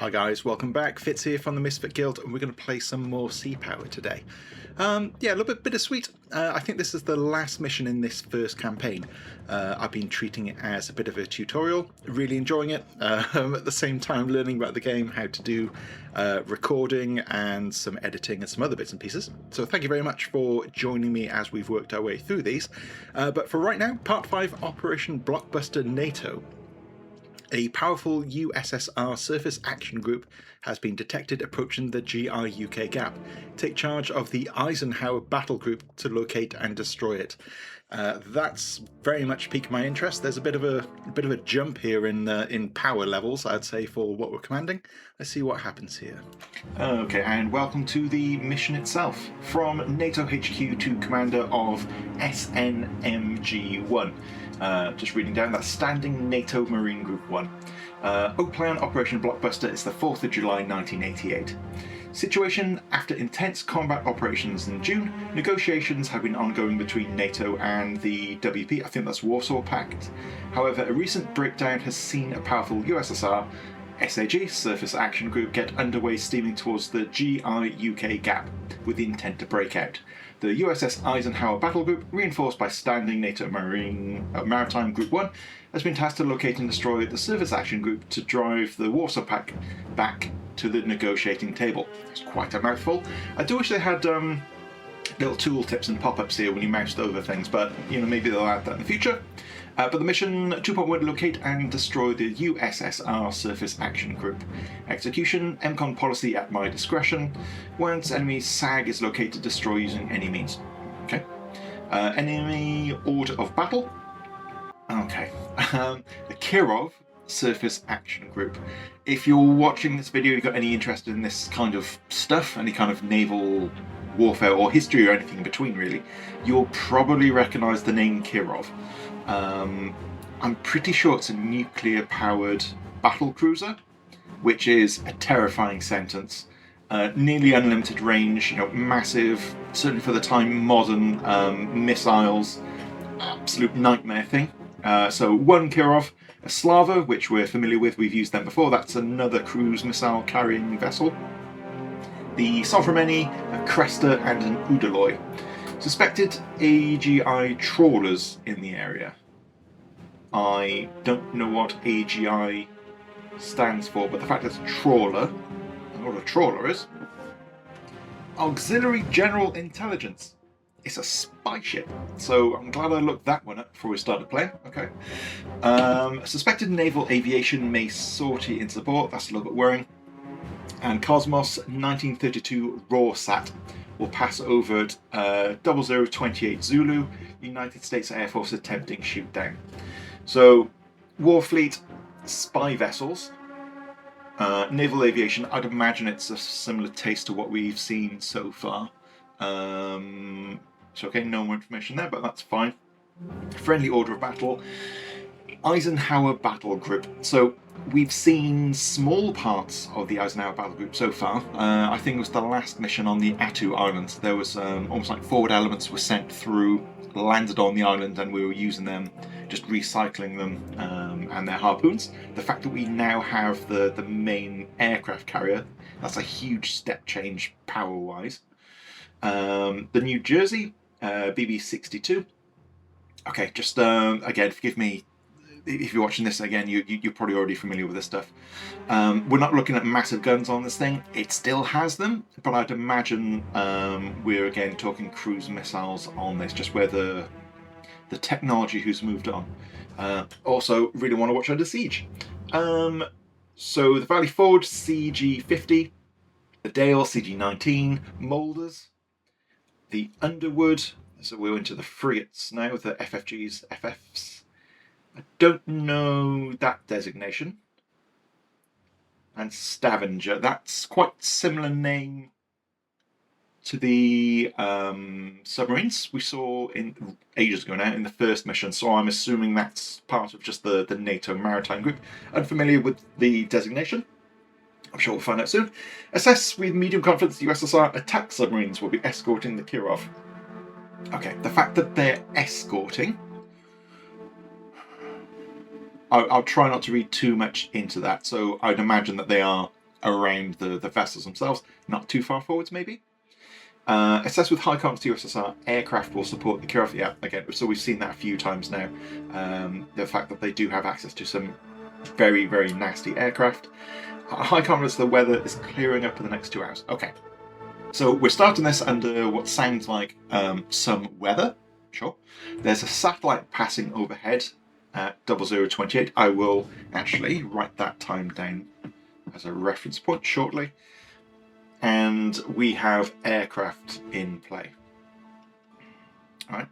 Hi guys, welcome back. Fitz here from the Misfit Guild, and we're going to play some more Sea Power today. Yeah, a little bit bittersweet. I think this is the last mission in this first campaign. I've been treating it as a bit of a tutorial, really enjoying it. At the same time learning about the game, how to do recording and some editing and some other bits and pieces. So thank you very much for joining me as we've worked our way through these. But for right now, Part 5, Operation Blockbuster NATO. A powerful USSR surface action group has been detected approaching the GI-UK gap. Take charge of the Eisenhower battle group to locate and destroy it. That's very much piqued my interest. There's a bit of a jump here in power levels, I'd say, for what we're commanding. Let's see what happens here. Okay, and welcome to the mission itself. From NATO HQ to Commander of SNMG-1. Just reading down, that's Standing NATO Marine Group 1. Plan Operation Blockbuster is the 4th of July 1988. Situation: after intense combat operations in June, negotiations have been ongoing between NATO and the WP, I think that's Warsaw Pact. However, a recent breakdown has seen a powerful USSR SAG, Surface Action Group, get underway steaming towards the GI-UK gap with the intent to break out. The USS Eisenhower Battle Group, reinforced by Standing NATO Maritime Group 1, has been tasked to locate and destroy the Surface Action Group to drive the Warsaw Pact back to the negotiating table. It's quite a mouthful. I do wish they had little tool tips and pop-ups here when you moused over things, but maybe they'll add that in the future. But the mission 2.1, locate and destroy the USSR Surface Action Group. Execution: MCON policy at my discretion. Once enemy SAG is located, destroy using any means. Okay. Enemy order of battle. Okay. The Kirov Surface Action Group. If you're watching this video, you've got any interest in this kind of stuff, any kind of naval warfare or history or anything in between really, you'll probably recognise the name Kirov. I'm pretty sure it's a nuclear-powered battle cruiser, which is a terrifying sentence. Nearly unlimited range, massive, certainly for the time, modern missiles, absolute nightmare thing. So one Kirov, a Slava, which we're familiar with, we've used them before, that's another cruise missile carrying vessel. The Sovremeni, a Cresta and an Udaloy. Suspected AGI trawlers in the area. I don't know what AGI stands for, but the fact it's trawler, and what a trawler is. Auxiliary General Intelligence. It's a spy ship, so I'm glad I looked that one up before we started playing. Okay. Suspected naval aviation may sortie in support, that's a little bit worrying. And Cosmos 1932 RAWSAT will pass over at 0028 Zulu, United States Air Force attempting shoot down. So, Warfleet, spy vessels, naval aviation, I'd imagine it's a similar taste to what we've seen so far. So okay, no more information there, but that's fine. Friendly order of battle, Eisenhower Battle Group. So we've seen small parts of the Eisenhower Battle Group so far. I think it was the last mission on the Attu Islands. There was almost like forward elements were sent through, landed on the island, and we were using them, just recycling them and their harpoons. The fact that we now have the main aircraft carrier, that's a huge step change power-wise. The New Jersey BB-62. Okay, just again, forgive me if you're watching this again, you're probably already familiar with this stuff. We're not looking at massive guns on this thing. It still has them, but I'd imagine we're again talking cruise missiles on this, just where the technology has moved on. Also, really want to watch Under Siege. So the Valley Forge CG-50, the Dale CG-19, Moulders, the Underwood. So we're into the frigates now, the FFGs, FFs. I don't know that designation. And Stavanger, that's quite similar name to the submarines we saw in ages ago now in the first mission, so I'm assuming that's part of just the NATO Maritime Group. Unfamiliar with the designation. I'm sure we'll find out soon. Assess with medium confidence USSR attack submarines will be escorting the Kirov. Okay, the fact that they're escorting, I'll try not to read too much into that, so I'd imagine that they are around the vessels themselves, not too far forwards maybe. It says with high confidence USSR, aircraft will support the QRF. Yeah, again, so we've seen that a few times now. The fact that they do have access to some very, very nasty aircraft. High confidence the weather is clearing up in the next 2 hours. Okay, so we're starting this under what sounds like some weather. Sure. There's a satellite passing overhead at 0028. I will actually write that time down as a reference point shortly. And we have aircraft in play. Alright.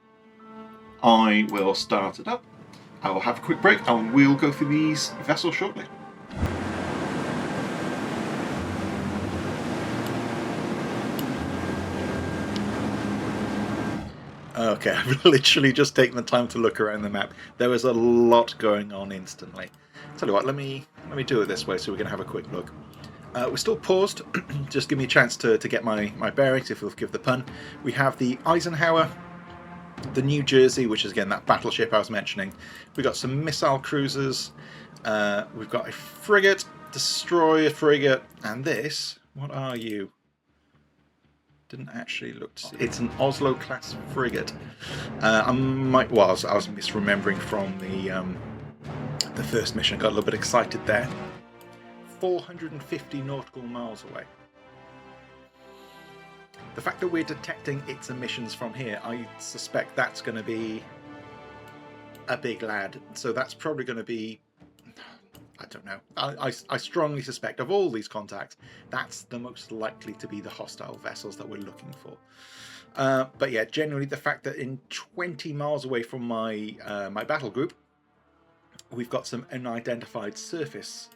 I will start it up. I will have a quick break and we'll go through these vessels shortly. Okay, I've literally just taken the time to look around the map. There was a lot going on instantly. Tell you what, let me do it this way so we can have a quick look. We're still paused, just give me a chance to get my bearings, if you'll forgive the pun. We have the Eisenhower, the New Jersey, which is again that battleship I was mentioning. We've got some missile cruisers, we've got a frigate, destroyer frigate, and this, what are you? Didn't actually look to see. It's an Oslo class frigate. I was misremembering from the first mission. Got a little bit excited there. 450 nautical miles away. The fact that we're detecting its emissions from here, I suspect that's going to be a big lad. So that's probably going to be, I don't know. I strongly suspect of all these contacts, that's the most likely to be the hostile vessels that we're looking for. But yeah, generally the fact that in 20 miles away from my my battle group, we've got some unidentified surface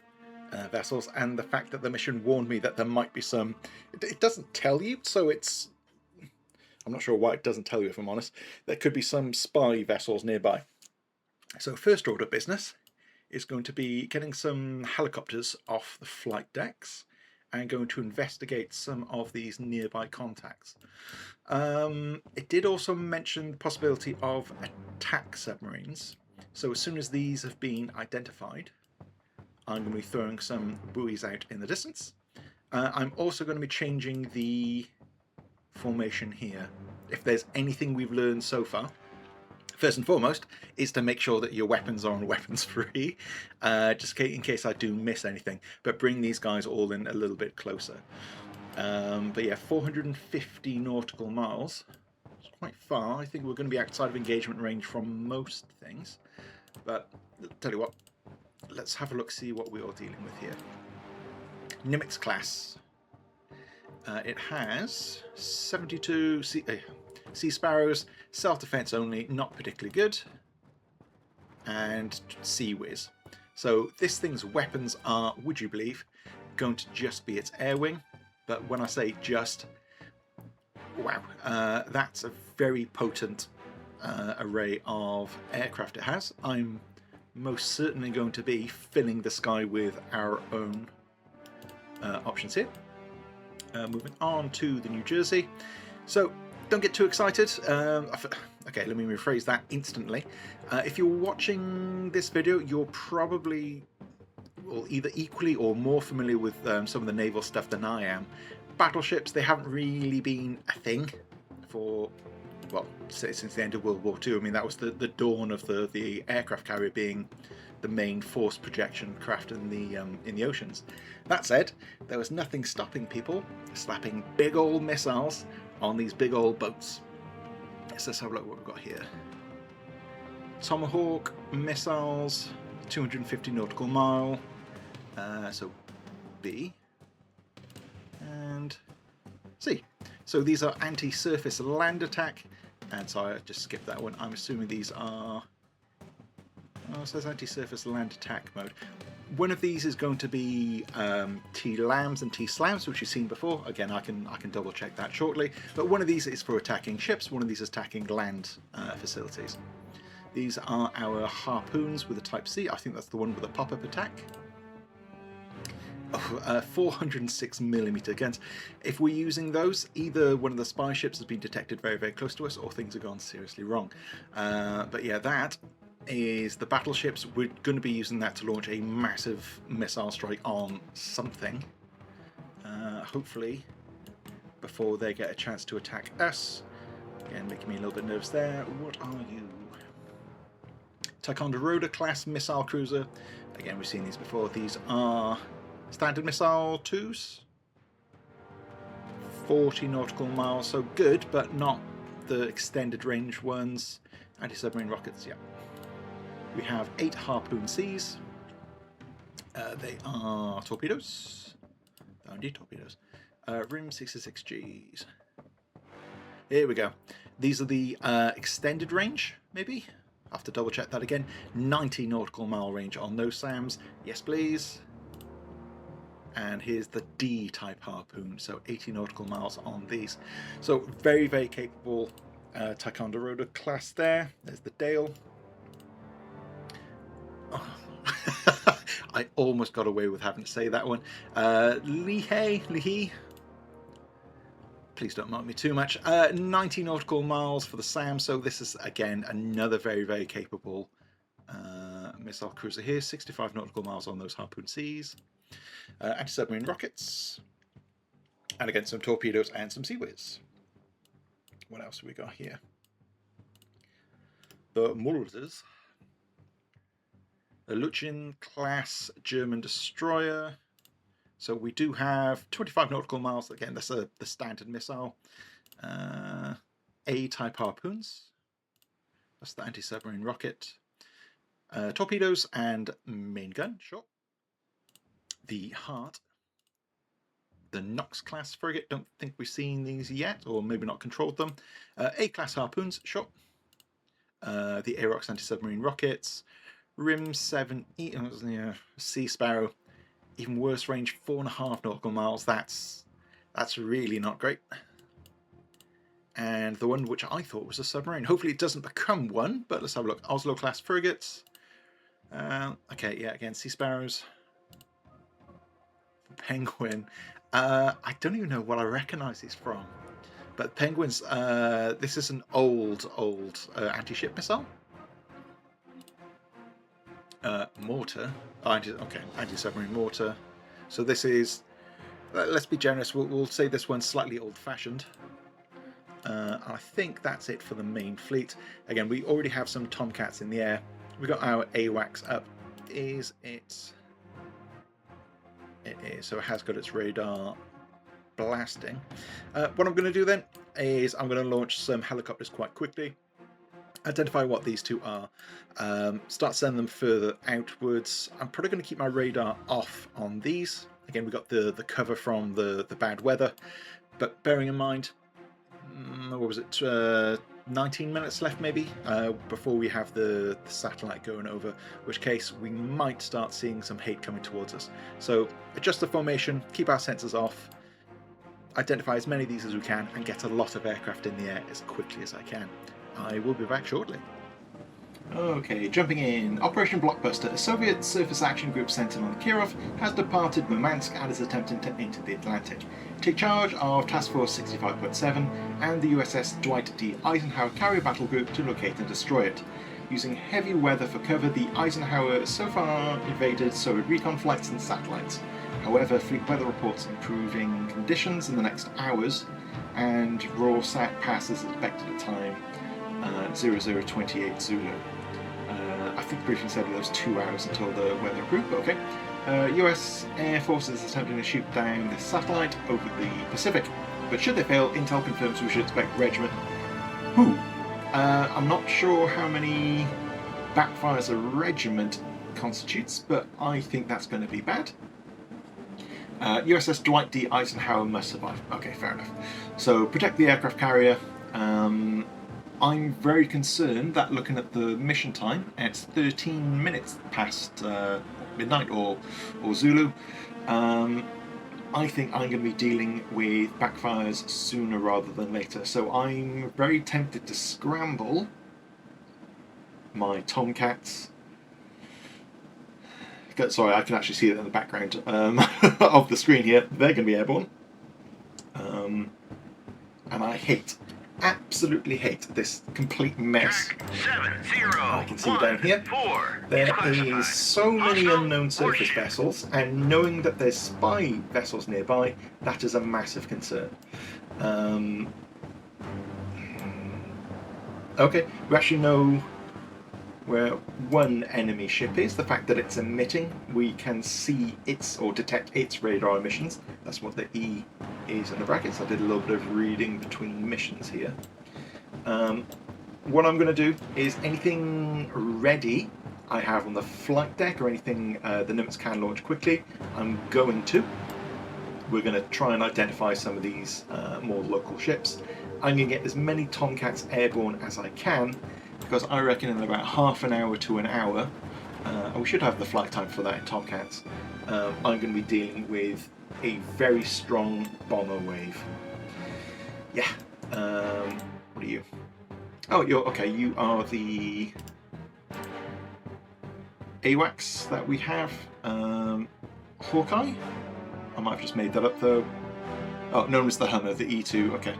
vessels, and the fact that the mission warned me that there might be some, it doesn't tell you, so it's, I'm not sure why it doesn't tell you, if I'm honest. There could be some spy vessels nearby. So first order of business is going to be getting some helicopters off the flight decks and going to investigate some of these nearby contacts. It did also mention the possibility of attack submarines. So as soon as these have been identified, I'm going to be throwing some buoys out in the distance. I'm also going to be changing the formation here. If there's anything we've learned so far, first and foremost, is to make sure that your weapons are on weapons free, just in case I do miss anything, but bring these guys all in a little bit closer. But yeah, 450 nautical miles. It's quite far. I think we're going to be outside of engagement range from most things. But I'll tell you what, let's have a look, see what we are dealing with here. Nimitz class. It has 72 Sea Sparrows, self-defense only, not particularly good, and Sea Whiz. So this thing's weapons are, would you believe, going to just be its air wing. But when I say just, wow, that's a very potent array of aircraft it has. I'm most certainly going to be filling the sky with our own options here. Moving on to the New Jersey. So don't get too excited. Okay, let me rephrase that instantly. If you're watching this video, you're probably either equally or more familiar with some of the naval stuff than I am. Battleships, they haven't really been a thing for, well, since the end of World War II. I mean, that was the dawn of the aircraft carrier being the main force projection craft in the oceans. That said, there was nothing stopping people slapping big old missiles on these big old boats. Let's have a look what we've got here. Tomahawk missiles, 250 nautical mile. So B and C. So these are anti-surface land attack. And sorry, I just skipped that one. I'm assuming these are, oh, it says anti-surface land attack mode. One of these is going to be T-LAMs and T-SLAMs, which you've seen before. Again, I can double check that shortly. But one of these is for attacking ships. One of these is attacking land facilities. These are our harpoons with a Type C. I think that's the one with a pop-up attack. 406mm guns. If we're using those, either one of the spy ships has been detected very, very close to us, or things have gone seriously wrong. But yeah, that is the battleships. We're going to be using that to launch a massive missile strike on something. hopefully before they get a chance to attack us. Again, making me a little bit nervous there. What are you? Ticonderoga class missile cruiser. Again, we've seen these before. These are standard missile 2s. 40 nautical miles, so good, but not the extended range ones. Anti-submarine rockets, yeah. We have 8 Harpoon Cs. They are torpedoes. Oh, indeed, torpedoes. Rim 66Gs. Here we go. These are the extended range, maybe? I'll have to double check that again. 90 nautical mile range on those SAMs. Yes, please. And here's the D type harpoon, so 80 nautical miles on these. So very, very capable Ticonderoga class there. There's the Dale. Oh. I almost got away with having to say that one. Leahy. Please don't mark me too much. 90 nautical miles for the SAM, so this is, again, another very, very capable missile cruiser here. 65 nautical miles on those Harpoon Cs. Anti-submarine rockets. And again, some torpedoes and some Sea Whiz. What else have we got here? The Mulders. A Luchin class German destroyer. So we do have 25 nautical miles. Again, that's the standard missile. A-type harpoons. That's the anti-submarine rocket. Torpedoes and main gun, sure. The Hart. The Knox class frigate. Don't think we've seen these yet, or maybe not controlled them. A-class harpoons, sure. The Aerox anti-submarine rockets. Rim 7, Sea Sparrow. Even worse range, 4.5 nautical miles. That's really not great. And the one which I thought was a submarine. Hopefully it doesn't become one, but let's have a look. Oslo class frigates. Okay, yeah, again, Sea Sparrows. Penguin. I don't even know what I recognise these from. But Penguins, this is an old anti-ship missile. Mortar. Anti-submarine mortar. So this is, let's be generous, we'll say this one's slightly old-fashioned. I think that's it for the main fleet. Again, we already have some Tomcats in the air. We got our AWACS up. Is it? It is. So it has got its radar blasting. What I'm going to do then is I'm going to launch some helicopters quite quickly. Identify what these two are. Start sending them further outwards. I'm probably going to keep my radar off on these. Again, we got the cover from the bad weather. But bearing in mind, what was it? 19 minutes left maybe before we have the satellite going over, which case we might start seeing some hate coming towards us. So adjust the formation, keep our sensors off, identify as many of these as we can, and get a lot of aircraft in the air as quickly as I can. I will be back shortly. Okay, jumping in. Operation Blockbuster, a Soviet surface action group centered on Kirov, has departed Murmansk and is attempting to enter the Atlantic. Take charge of Task Force 65.7 and the USS Dwight D. Eisenhower carrier battle group to locate and destroy it. Using heavy weather for cover, the Eisenhower so far evaded Soviet recon flights and satellites. However, fleet weather reports improving conditions in the next hours, and raw sat passes expected at time 0028 Zulu. I think the briefing said it was 2 hours until the weather improved, but okay. US Air Force is attempting to shoot down the satellite over the Pacific, but should they fail, Intel confirms we should expect regiment. I'm not sure how many backfires a regiment constitutes, but I think that's going to be bad. USS Dwight D. Eisenhower must survive. Okay, fair enough. So protect the aircraft carrier. I'm very concerned that looking at the mission time, it's 13 minutes past midnight or Zulu. I think I'm going to be dealing with backfires sooner rather than later. So I'm very tempted to scramble my Tomcats. Sorry, I can actually see it in the background of the screen here. They're going to be airborne. And I hate absolutely hate this complete mess. I can see down here, 4 there is so many unknown surface vessels, and knowing that there's spy vessels nearby, that is a massive concern. Okay, we actually know where one enemy ship is. The fact that it's emitting, we can see its, or detect its radar emissions. That's what the E is in the brackets. I did a little bit of reading between missions here. What I'm going to do is anything ready I have on the flight deck, or anything the nymphs can launch quickly, I'm going to. We're going to try and identify some of these more local ships. I'm going to get as many Tomcats airborne as I can, because I reckon in about half an hour to an hour, and we should have the flight time for that in Tomcats, I'm going to be dealing with a very strong bomber wave. Yeah. What are you? Oh, you're okay. You are the AWACS that we have. Hawkeye? I might have just made that up though. Oh, known as the Hummer, the E2. Okay.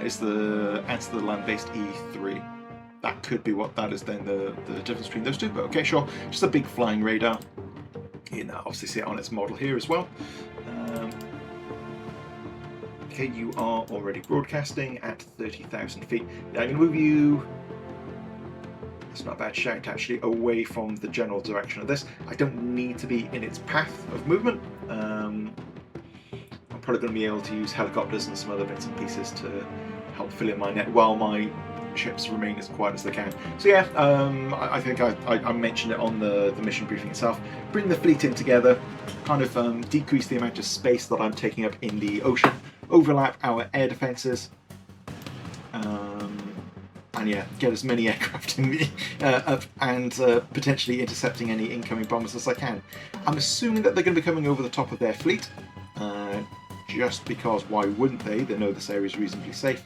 Is the answer to the land-based E3. That could be what that is then, the difference between those two, but okay, sure. Just a big flying radar. You know, obviously see it on its model here as well. Okay, you are already broadcasting at 30,000 feet. Now I'm going to move you, it's not a bad shout actually, away from the general direction of this. I don't need to be in its path of movement. I'm probably going to be able to use helicopters and some other bits and pieces to help fill in my net while my ships remain as quiet as they can. So yeah, I think I mentioned it on the mission briefing itself. Bring the fleet in together, kind of decrease the amount of space that I'm taking up in the ocean, overlap our air defences, and yeah, get as many aircraft in the up and potentially intercepting any incoming bombers as I can. I'm assuming that they're going to be coming over the top of their fleet, just because why wouldn't they? They know this area is reasonably safe.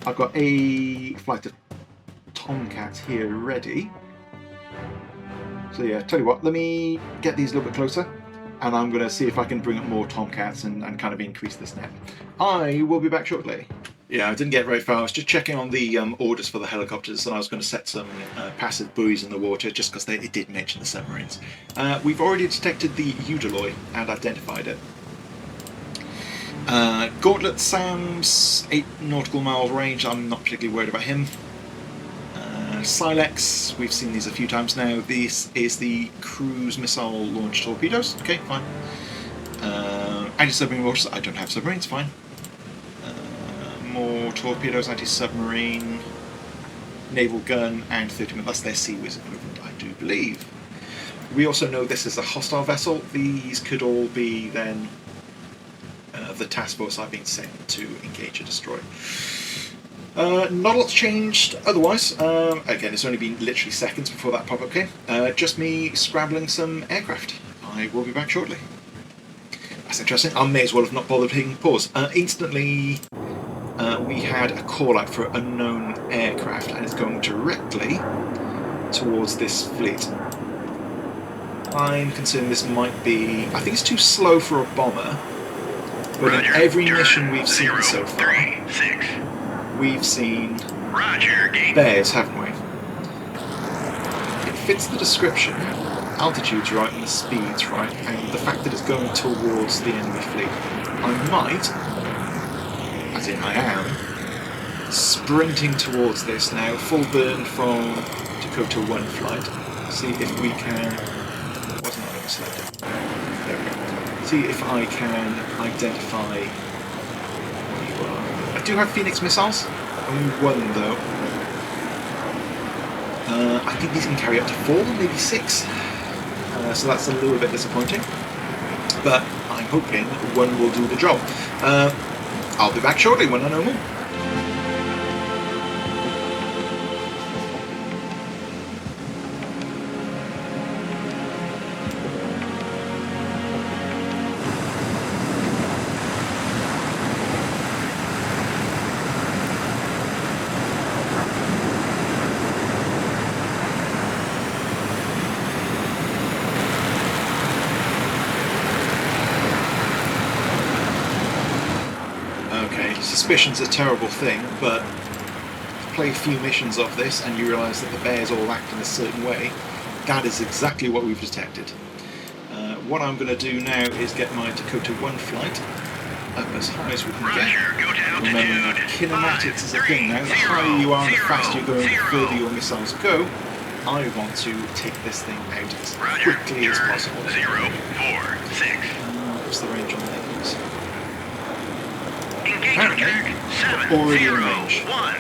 I've got a flight of Tomcats here ready. So yeah, tell you what, let me get these a little bit closer, and I'm going to see if I can bring up more Tomcats and kind of increase this net. I will be back shortly. Yeah, I didn't get very far. I was just checking on the orders for the helicopters, and I was going to set some passive buoys in the water, just because it did mention the submarines. We've already detected the Eudaloy and identified it. Gauntlet Sam's 8 nautical miles range, I'm not particularly worried about him. Silex, we've seen these a few times now. This is the cruise missile launch torpedoes. Okay, fine. Anti-submarine mortars, I don't have submarines, fine. More torpedoes, anti-submarine, naval gun, and 30 minutes. That's their Sea-Whiz equivalent, I do believe. We also know this is a hostile vessel. These could all be then the task force I've been sent to engage and destroy. Not a lot's changed otherwise. Again, it's only been literally seconds before that pop-up came. Just me scrabbling some aircraft. I will be back shortly. That's interesting. I may as well have not bothered hitting pause. Instantly, we had a call out for unknown aircraft, and it's going directly towards this fleet. I'm concerned this might be... I think it's too slow for a bomber. But in every mission we've seen so far, we've seen bears, haven't we? It fits the description. Altitude's right and the speed's right, and the fact that it's going towards the enemy fleet. I might, as in I am, sprinting towards this now, full burn from Dakota 1 flight. See if we can... wasn't I selected? There we go. See if I can identify what you are. I do have Phoenix missiles, only one though. I think these can carry up to 4, maybe 6, so that's a little bit disappointing. But I'm hoping one will do the job. I'll be back shortly when I know more. suspicion's a terrible thing, but play a few missions of this and you realise that the bears all act in a certain way. That is exactly what we've detected. What I'm going to do now is get my Dakota 1 flight up as high as we can get. Remembering that kinematics is a thing now. The higher you are, the faster you're going, the further your missiles go. I want to take this thing out as quickly as possible. 046. What's the range on these? Engaging track already in range. 701.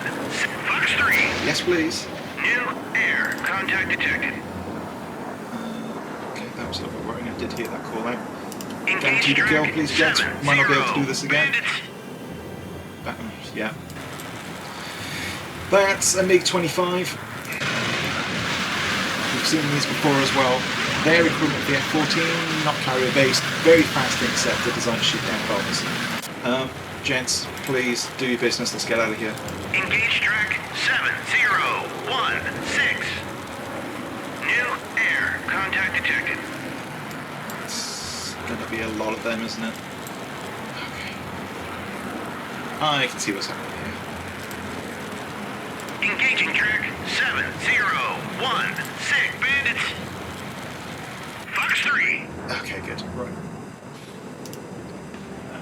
Fox 3. Yes, please. New air. Contact detected. Okay, that was a little bit worrying. I did hear that call out. Engage Guaranteed to track kill, please, gents. Might not be able to do 7-0. this again. Bandits. Yeah. That's a MiG-25. We've seen these before as well. They're equivalent to the F-14, not carrier-based, very fast interceptor designed to shoot down bombers. Gents, please do your business. Let's get out of here. Engage track 7016. New air. Contact detected. It's going to be a lot of them, isn't it? Okay. I can see what's happening here. Engaging track 7016. Bandits. Fox 3. Okay, good. Right.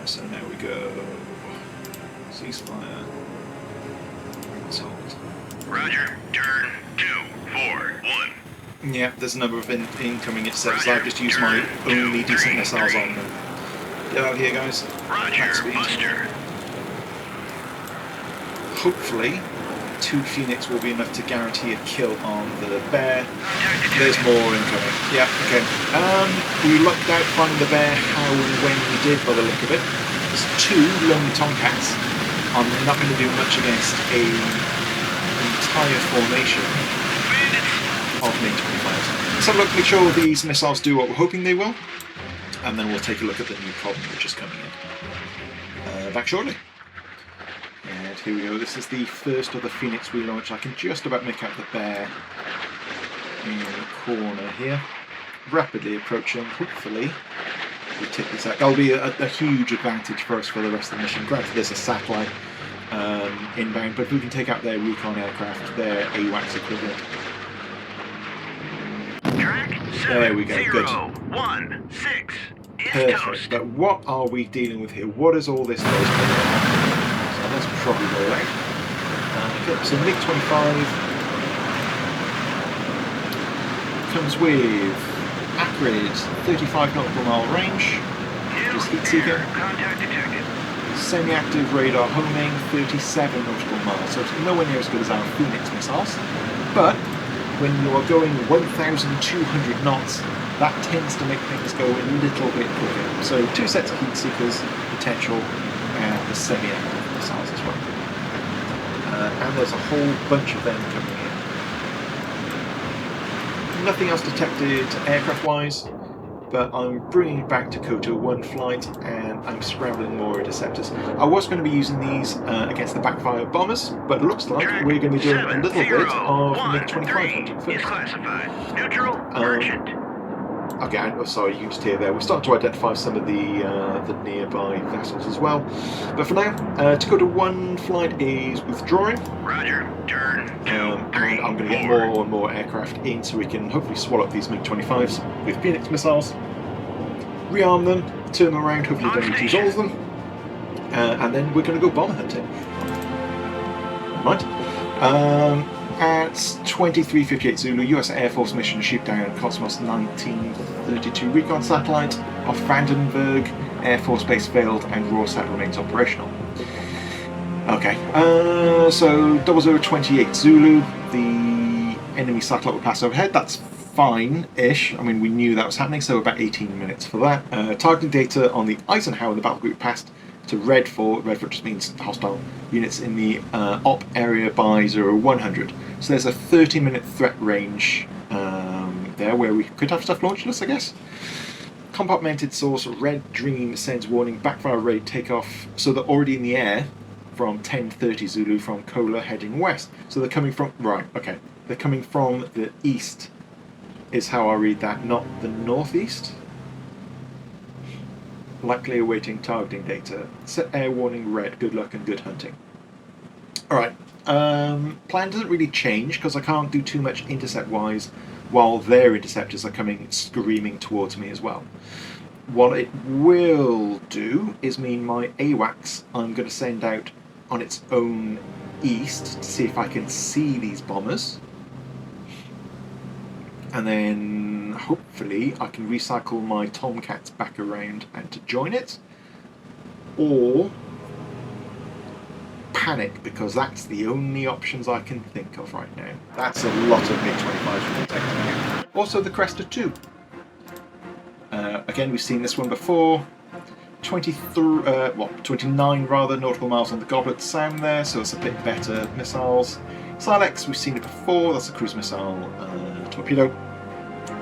So now we go. Ceasefire. Let's hold. Roger. Turn 241. Yeah, there's a number of incoming interceptors. I've just used my only decent missiles on them. Get out of here, guys. Roger. Max speed. Buster. Hopefully, 2 Phoenix will be enough to guarantee a kill on the bear. Contact There's detected. more incoming. Yeah, okay. We lucked out finding the bear how and when we did by the look of it. There's 2 lone Tomcats. I'm not going to do much against a entire formation of MiG-25s. So look, make sure these missiles do what we're hoping they will, and then we'll take a look at the new problem which is coming in. Back shortly. And here we go, this is the first of the Phoenix we launched. I can just about make out the bear in the corner here. Rapidly approaching, hopefully we take this out. That'll be a huge advantage for us for the rest of the mission. Granted there's a satellite inbound, but if we can take out their recon aircraft, their AWACS equivalent. Track There we go, good. 7016. East Perfect, Coast. but what are we dealing with here? What is all this noise coming on? So let's probably roll out. Okay, so MiG-25 comes with acrid 35 nautical mile range, New just heat seeker. air. Contact detected. Semi-active radar homing 37 nautical miles, so it's nowhere near as good as our Phoenix missiles, but when you are going 1,200 knots, that tends to make things go a little bit quicker. So 2 sets of heat seekers, potential, and the semi-active missiles as well. And there's a whole bunch of them coming in. Nothing else detected aircraft-wise, but I'm bringing back Dakota 1 flight and I'm scrambling more interceptors. I was going to be using these against the backfire bombers, but it looks like Track we're going to be doing a little bit of 7013 MiG-25 hunting is first. classified. Neutral. Urgent. Okay, I'm sorry, you can just hear there. We're starting to identify some of the nearby vessels as well. But for now, Dakota 1 flight is withdrawing. Roger. Turn 2 And 3 I'm going to get 4. more and more aircraft in so we can hopefully swallow up these MiG-25s with Phoenix missiles, rearm them, turn them around, hopefully don't need to use all of them, and then we're going to go bomber hunting. Right. At 2358 Zulu, US Air Force mission to shoot down Cosmos 1932 recon satellite off Vandenberg Air Force Base failed and RORSAT remains operational. Okay, so 0028 Zulu, the enemy satellite will pass overhead. That's fine-ish. I mean, we knew that was happening, so about 18 minutes for that. Targeting data on the Eisenhower and the battle group passed to Red 4. Red 4 just means hostile units in the op area by 0100. So there's a 30-minute threat range there where we could have stuff launched us, I guess. Compartmented source, Red Dream sends warning, backfire raid takeoff. So they're already in the air from 10:30 Zulu from Kola heading west. So they're coming from, right, okay. They're coming from the east is how I read that, not the northeast. Likely awaiting targeting data. Set air warning red. Good luck and good hunting. Alright. Plan doesn't really change because I can't do too much intercept-wise while their interceptors are coming screaming towards me as well. What it will do is mean my AWACS I'm going to send out on its own east to see if I can see these bombers. And then hopefully I can recycle my Tomcats back around and to join it. Or panic, because that's the only options I can think of right now. That's a lot of MiG-25s from the Texas. Also the Cresta 2. Again, we've seen this one before. 29 rather nautical miles on the Goblet Sound there, so it's a bit better missiles. Silex, we've seen it before. That's a cruise missile torpedo.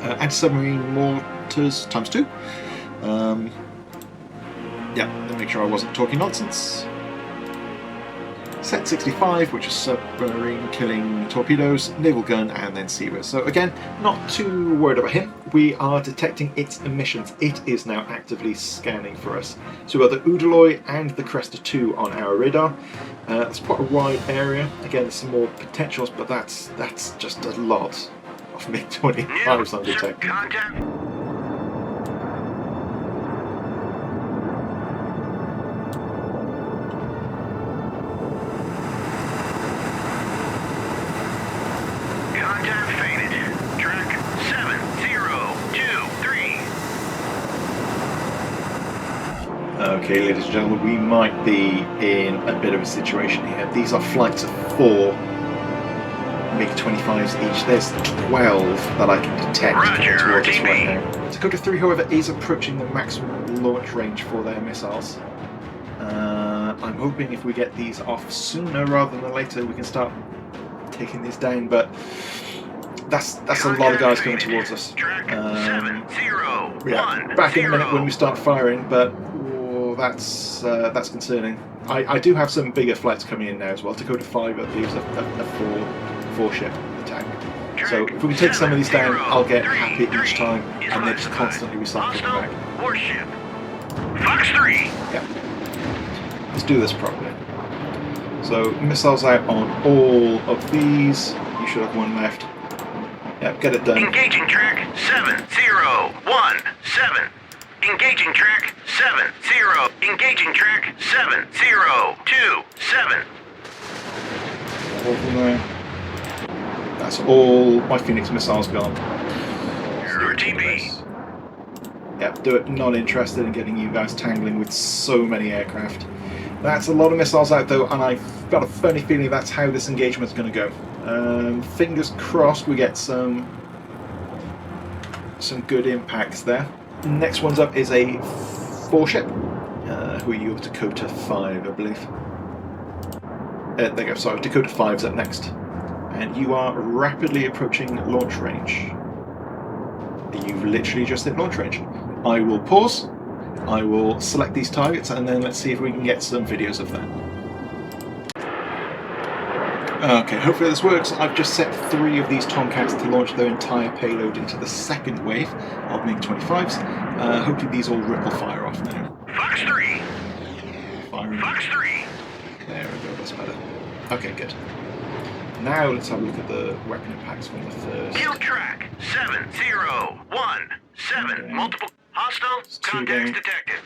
Anti-submarine mortars ×2. Yeah, to make sure I wasn't talking nonsense. Set 65, which is submarine killing torpedoes, naval gun, and then Seawers. So again, not too worried about him. We are detecting its emissions. It is now actively scanning for us. So we've got the Udaloy and the Cresta 2 on our radar. It's quite a wide area. Again, there's some more potentials, but that's just a lot of MiG-25s I'm detecting. Okay, ladies and gentlemen, we might be in a bit of a situation here. These are flights of 4 MiG-25s each. There's 12 that I can detect towards us right now. Dakota 3, however, is approaching the maximum launch range for their missiles. I'm hoping if we get these off sooner rather than later, we can start taking these down, but that's a lot of guys coming towards us. Yeah, back in a minute when we start firing, but that's concerning. I do have some bigger flights coming in now as well. Dakota 5, I believe, is a four-ship attack. So if we can take some of these down, I'll get happy each time, and they're just constantly recycling back. Warship. Fox 3. Yeah. Let's do this properly. So missiles out on all of these. You should have one left. Yep, get it done. Engaging track 7017. Engaging track 70. Engaging track 7027. All from there. That's all my Phoenix missiles gone. RTB. Yep, do it. Not interested in getting you guys tangling with so many aircraft. That's a lot of missiles out though, and I've got a funny feeling that's how this engagement's going to go. Fingers crossed we get some good impacts there. Next one's up is a 4-ship. Who are you? Dakota 5, I believe. There you go, sorry, Dakota 5's up next. And you are rapidly approaching launch range. You've literally just hit launch range. I will pause. I will select these targets and then let's see if we can get some videos of that. Okay, hopefully this works. I've just set 3 of these Tomcats to launch their entire payload into the second wave of MiG-25s. Hopefully these all ripple fire off now. Fox 3. Firing. Fox 3. There we go, that's better. Okay, good. Now let's have a look at the weapon impacts from the first. Kill track 7017. Okay. Multiple hostile contacts detected.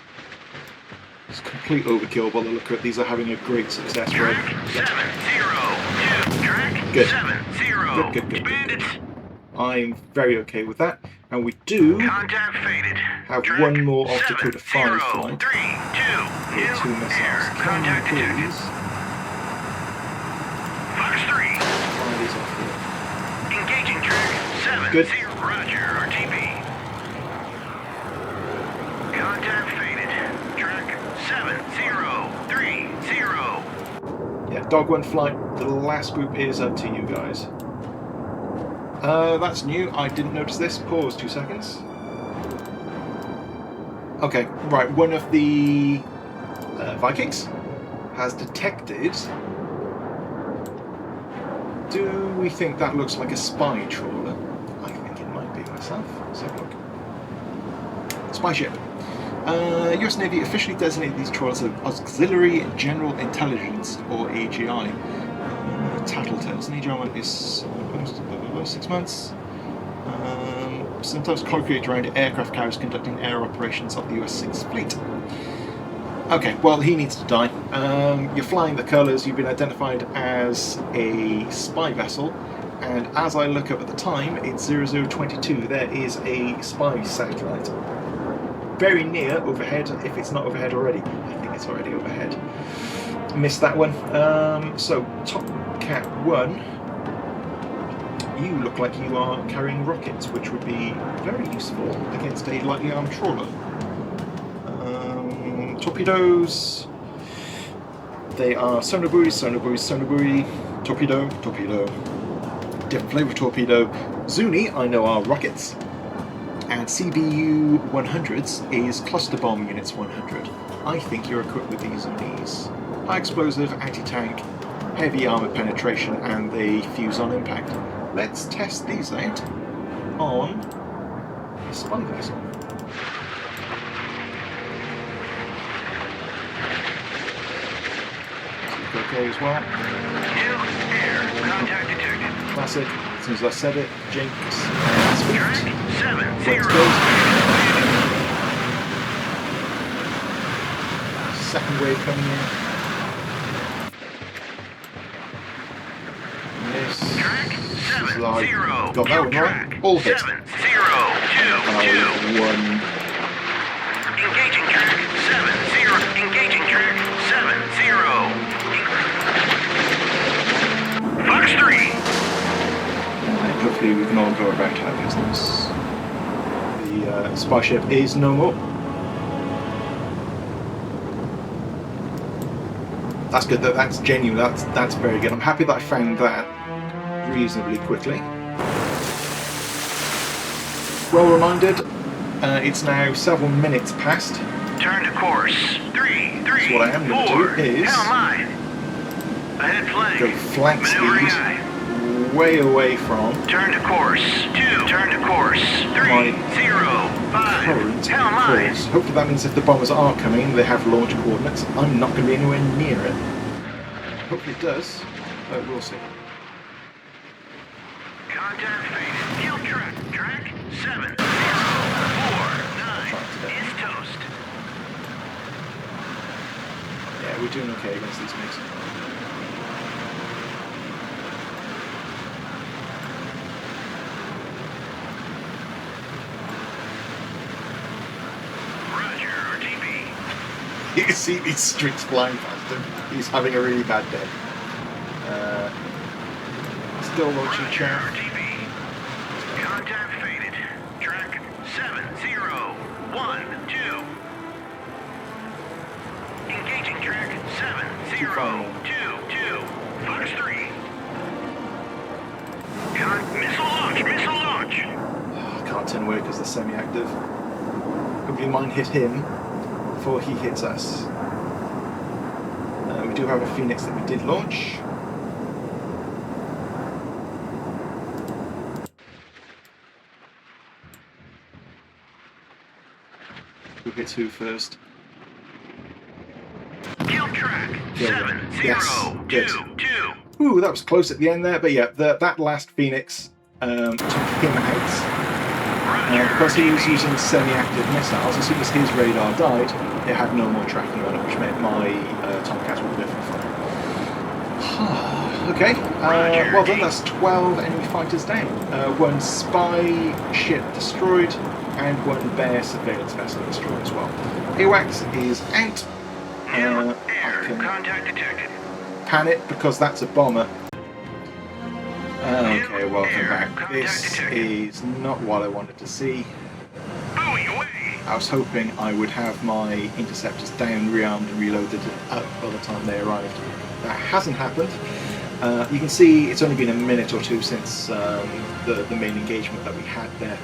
It's complete overkill by the look of it. These are having a great success rate. Track 702. Track Good. 70. Good. Bandits. I'm very okay with that. And we do Contact faded. have Track one more of Dakota 5 flight. 703. With 2 missiles. Can Contact you detected. please Fox 3. fire these off here? Engaging track 70. Good. Roger, RTB. Contact faded. Track 7030. Yeah, Dog 1 flight. The last group is up to you guys. That's new. I didn't notice this. Pause 2 seconds. Okay, right. One of the Vikings has detected. Do we think that looks like a spy trawler? I think it might be myself. Let's have a look. Spy ship. US Navy officially designated these trawlers as Auxiliary General Intelligence, or AGI. Tattletales. An AGI is 6 months. Sometimes congregate around aircraft carriers conducting air operations of the US 6th Fleet. Okay, well, he needs to die. You're flying the colours, you've been identified as a spy vessel, and as I look up at the time, it's 0022. There is a spy satellite very near overhead, if it's not overhead already. I think it's already overhead. Missed that one. So, Top Cat 1, you look like you are carrying rockets, which would be very useful against a lightly armed trawler. Torpedoes. They are sonar buoys, sonar buoys, sonar buoy, torpedo, torpedo. Different flavour of torpedo. Zuni, I know, are rockets. And CBU 100s is cluster bomb units 100. I think you're equipped with these Zunis. High explosive, anti-tank, heavy armour penetration, and they fuse on impact. Let's test these out on a spy vessel. Okay as well. New air contact detected. Classic. As soon as I said it, Jinx and Sweet. Track 70. Fitz goes. Second wave coming in. This Track is 70. like, got that one right. All hit. 702. One. Engaging track 70. Engaging track 70. Fox 3. And hopefully we can all go about our business. The spy ship is no more. That's good. That's genuine. That's very good. I'm happy that I found that reasonably quickly. Well reminded. It's now several minutes past. Turn to course. 3, 3, So what I am going to 4. do is Hell mine. Ahead flank. go flank Maneuvering speed eye. way away from Turn to course. 2. Turn to course. 3, My 0, 5. current Hell mine. course. Hopefully that means if the bombers are coming, they have launch coordinates. I'm not going to be anywhere near it. Hopefully it does, but we'll see. Contact faded. Kill track. Track 7, 0, 4, 9 is toast. Yeah, we're doing okay against these mates. Roger, RTB. You can see these streaks flying past him. He's having a really bad day. Still launching Roger, chaff. RTB. Contact faded. Track 7, 0, 1, 2. Engaging track 7, 0, 2, 2. Fox 3. Missile launch, missile launch. I can't turn away because they're semi-active. Hopefully mine hit him before he hits us. We do have a Phoenix that we did launch. Who hits who first? Kill track Kill 7, them. 0, Yes, 2, good. 2. Ooh, that was close at the end there, but yeah, that last Phoenix took him out. Because he was using semi-active missiles, as soon as his radar died, it had no more tracking on it, which meant my Tomcats would live for fun. Okay, well done, that's 12 enemy fighters down. One spy ship destroyed, and one bear surveillance vessel destroyed as well. AWACS is out. New I air can contact detected. pan it because that's a bomber. Okay, welcome back. This is not what I wanted to see. Buoy away. I was hoping I would have my interceptors down, rearmed and reloaded up by the time they arrived. That hasn't happened. You can see it's only been a minute or two since the main engagement that we had there.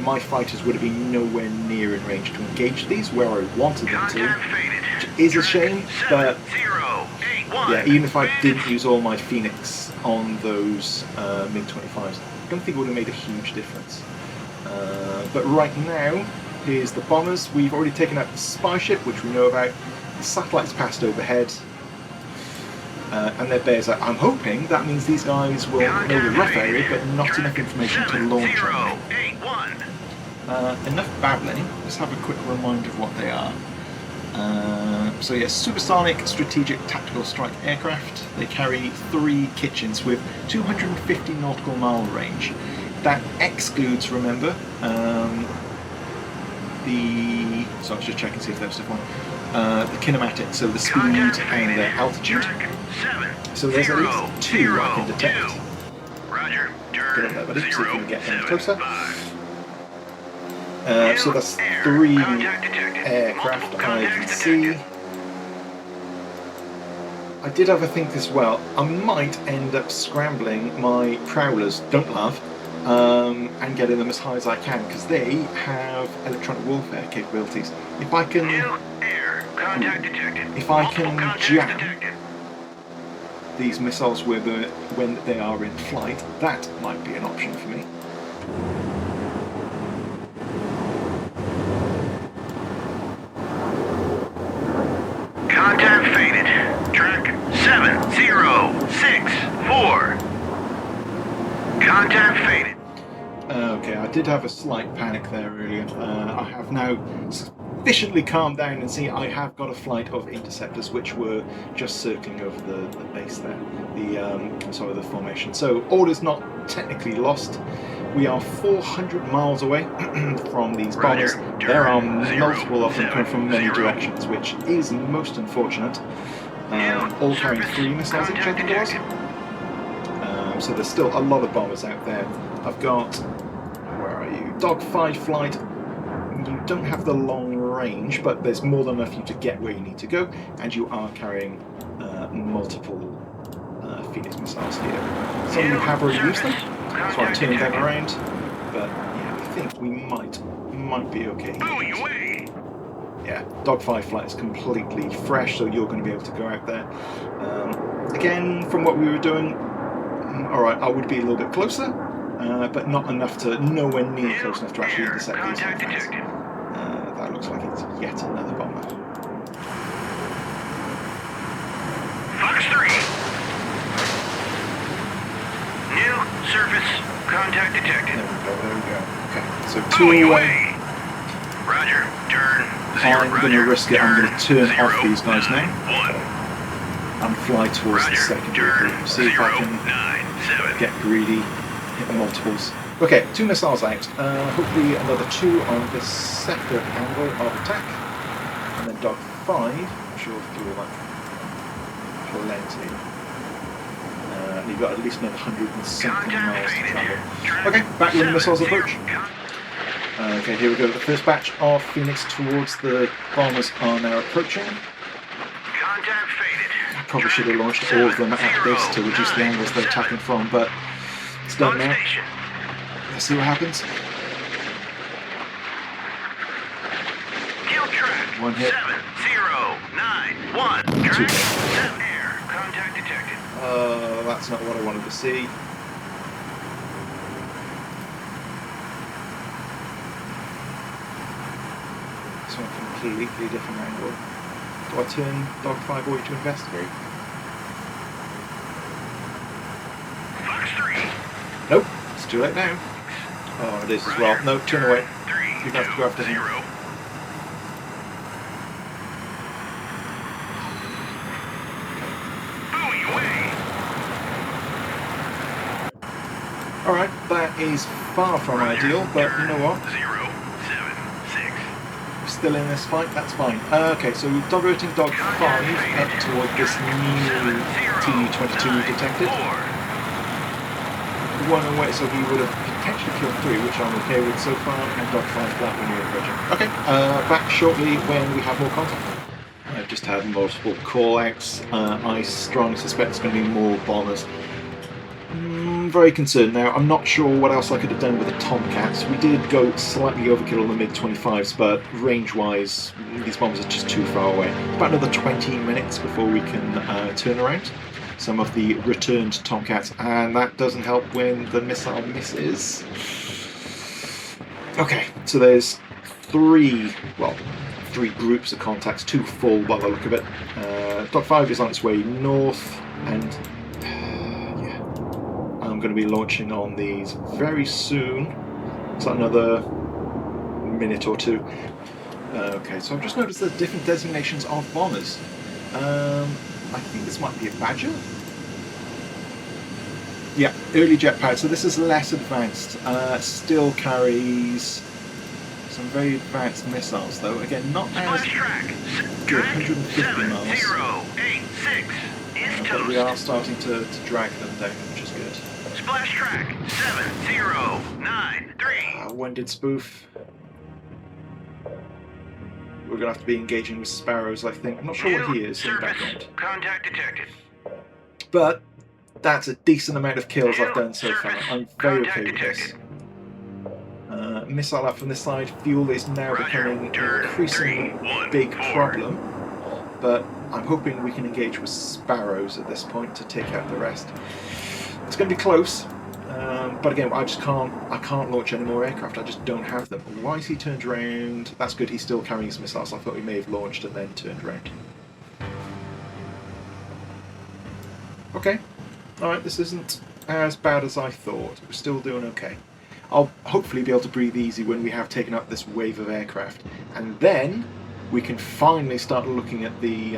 My fighters would have been nowhere near in range to engage these where I wanted them to, Contact faded. which is a shame, but 0, 8, 1. yeah, even if I didn't use all my Phoenix on those MiG-25s, I don't think it would have made a huge difference. But right now, Here's the bombers. We've already taken out the spy ship, which we know about. The satellites passed overhead. And their bears out. I'm hoping that means these guys will know the rough area, but not enough information to launch on me. Enough babbling. Let's have a quick reminder of what they are. So yes, supersonic strategic tactical strike aircraft. They carry 3 kitchens with 250 nautical mile range. That excludes, remember, so I was just checking to see if there was one. The kinematics, so the speed and the altitude. So there's at least 2 I can detect. Roger. Get up there, buddy, see if we can get any closer. So that's 3 aircraft I can see. I did have a think as well. I might end up scrambling my prowlers, don't laugh, and getting them as high as I can, because they have electronic warfare capabilities. If I can jam these missiles when they are in flight, that might be an option for me. Contact faded. Track 7064. Contact faded. Okay, I did have a slight panic there earlier. I have now sufficiently calmed down and see I have got a flight of interceptors which were just circling over the base there, the formation. So all is not technically lost. We are 400 miles away from these bombers. There are multiple of them coming from many directions, which is most unfortunate. All carrying 3 missiles each, I think it was. So there's still a lot of bombers out there. I've got, where are you? Dogfight flight. You don't have the long range, but there's more than enough for you to get where you need to go, and you are carrying multiple Phoenix missiles here. Some of you have already used them, so I've turned them around, but yeah, I think we might be okay here. Yeah, Dogfight flight is completely fresh, so you're going to be able to go out there. Again, from what we were doing, alright, I would be a little bit closer, but not enough to, nowhere near close enough to actually intercept these things. That looks like it's yet another bomber. Fox 3. New surface contact detected. There we go. Okay, so 2 Pulling away. away. Roger, turn. I'm going to risk it. I'm going to turn off these guys now 1. and fly towards the secondary group. See if I can get greedy, hit the multiples. Okay, 2 missiles out. Hopefully another 2 on the sector angle of attack. And then Dog 5, I'm sure fuel that. Plenty. And you've got at least another 100 and something miles to travel. Okay, back when the missiles approach. Okay, here we go. The first batch of Phoenix towards the bombers are now approaching. Contact faded. I probably should have launched all of them at this to reduce the angles they're attacking from, but it's done now. Let's see what happens. Kill track. 1 hit. 7091. 2 Track hit. 7 air. Contact detected. That's not what I wanted to see. This one completely different angle. Do I turn Dog 5 away to investigate? Fox 3. Nope, it's too late now. Oh, it is as well. No, turn away. You have to go after him. Alright, that is far from ideal, but you know what? 076. We're still in this fight, that's fine. Okay, so we're diverting Dog 5 up toward this new TU-22 detected. 1 away, so he would have potentially killed 3, which I'm okay with so far, and Dog 5 flat when you're approaching. Okay, back shortly when we have more contact. I've just had multiple call-outs. I strongly suspect it's going to be more bombers. Very concerned now. I'm not sure what else I could have done with the Tomcats. We did go slightly overkill on the mid-25s, but range-wise, these bombers are just too far away. About another 20 minutes before we can turn around some of the returned Tomcats, and that doesn't help when the missile misses. Okay, so there's three groups of contacts, 2 full by the look of it. Dot 5 is on its way north, and yeah, I'm going to be launching on these very soon. It's like another minute or two. Okay, so I've just noticed the different designations of bombers. I think this might be a Badger. Yeah, early jet powered, so this is less advanced. Still carries some very advanced missiles though. Again, not as good, 150 miles. 086 is But we are starting to drag them down, which is good. Splash track 7093. When did Spoof? We're going to have to be engaging with Sparrows, I think. I'm not sure what he is in the background. Contact detected. But that's a decent amount of kills I've done so far. I'm very okay with this. Missile up from this side. Fuel is now becoming an increasingly big problem. But I'm hoping we can engage with Sparrows at this point to take out the rest. It's going to be close. But again, I can't launch any more aircraft. I just don't have them. Why is he turned around? That's good. He's still carrying his missiles. I thought he may have launched and then turned around. Okay. Alright, this isn't as bad as I thought. We're still doing okay. I'll hopefully be able to breathe easy when we have taken up this wave of aircraft. And then we can finally start looking at the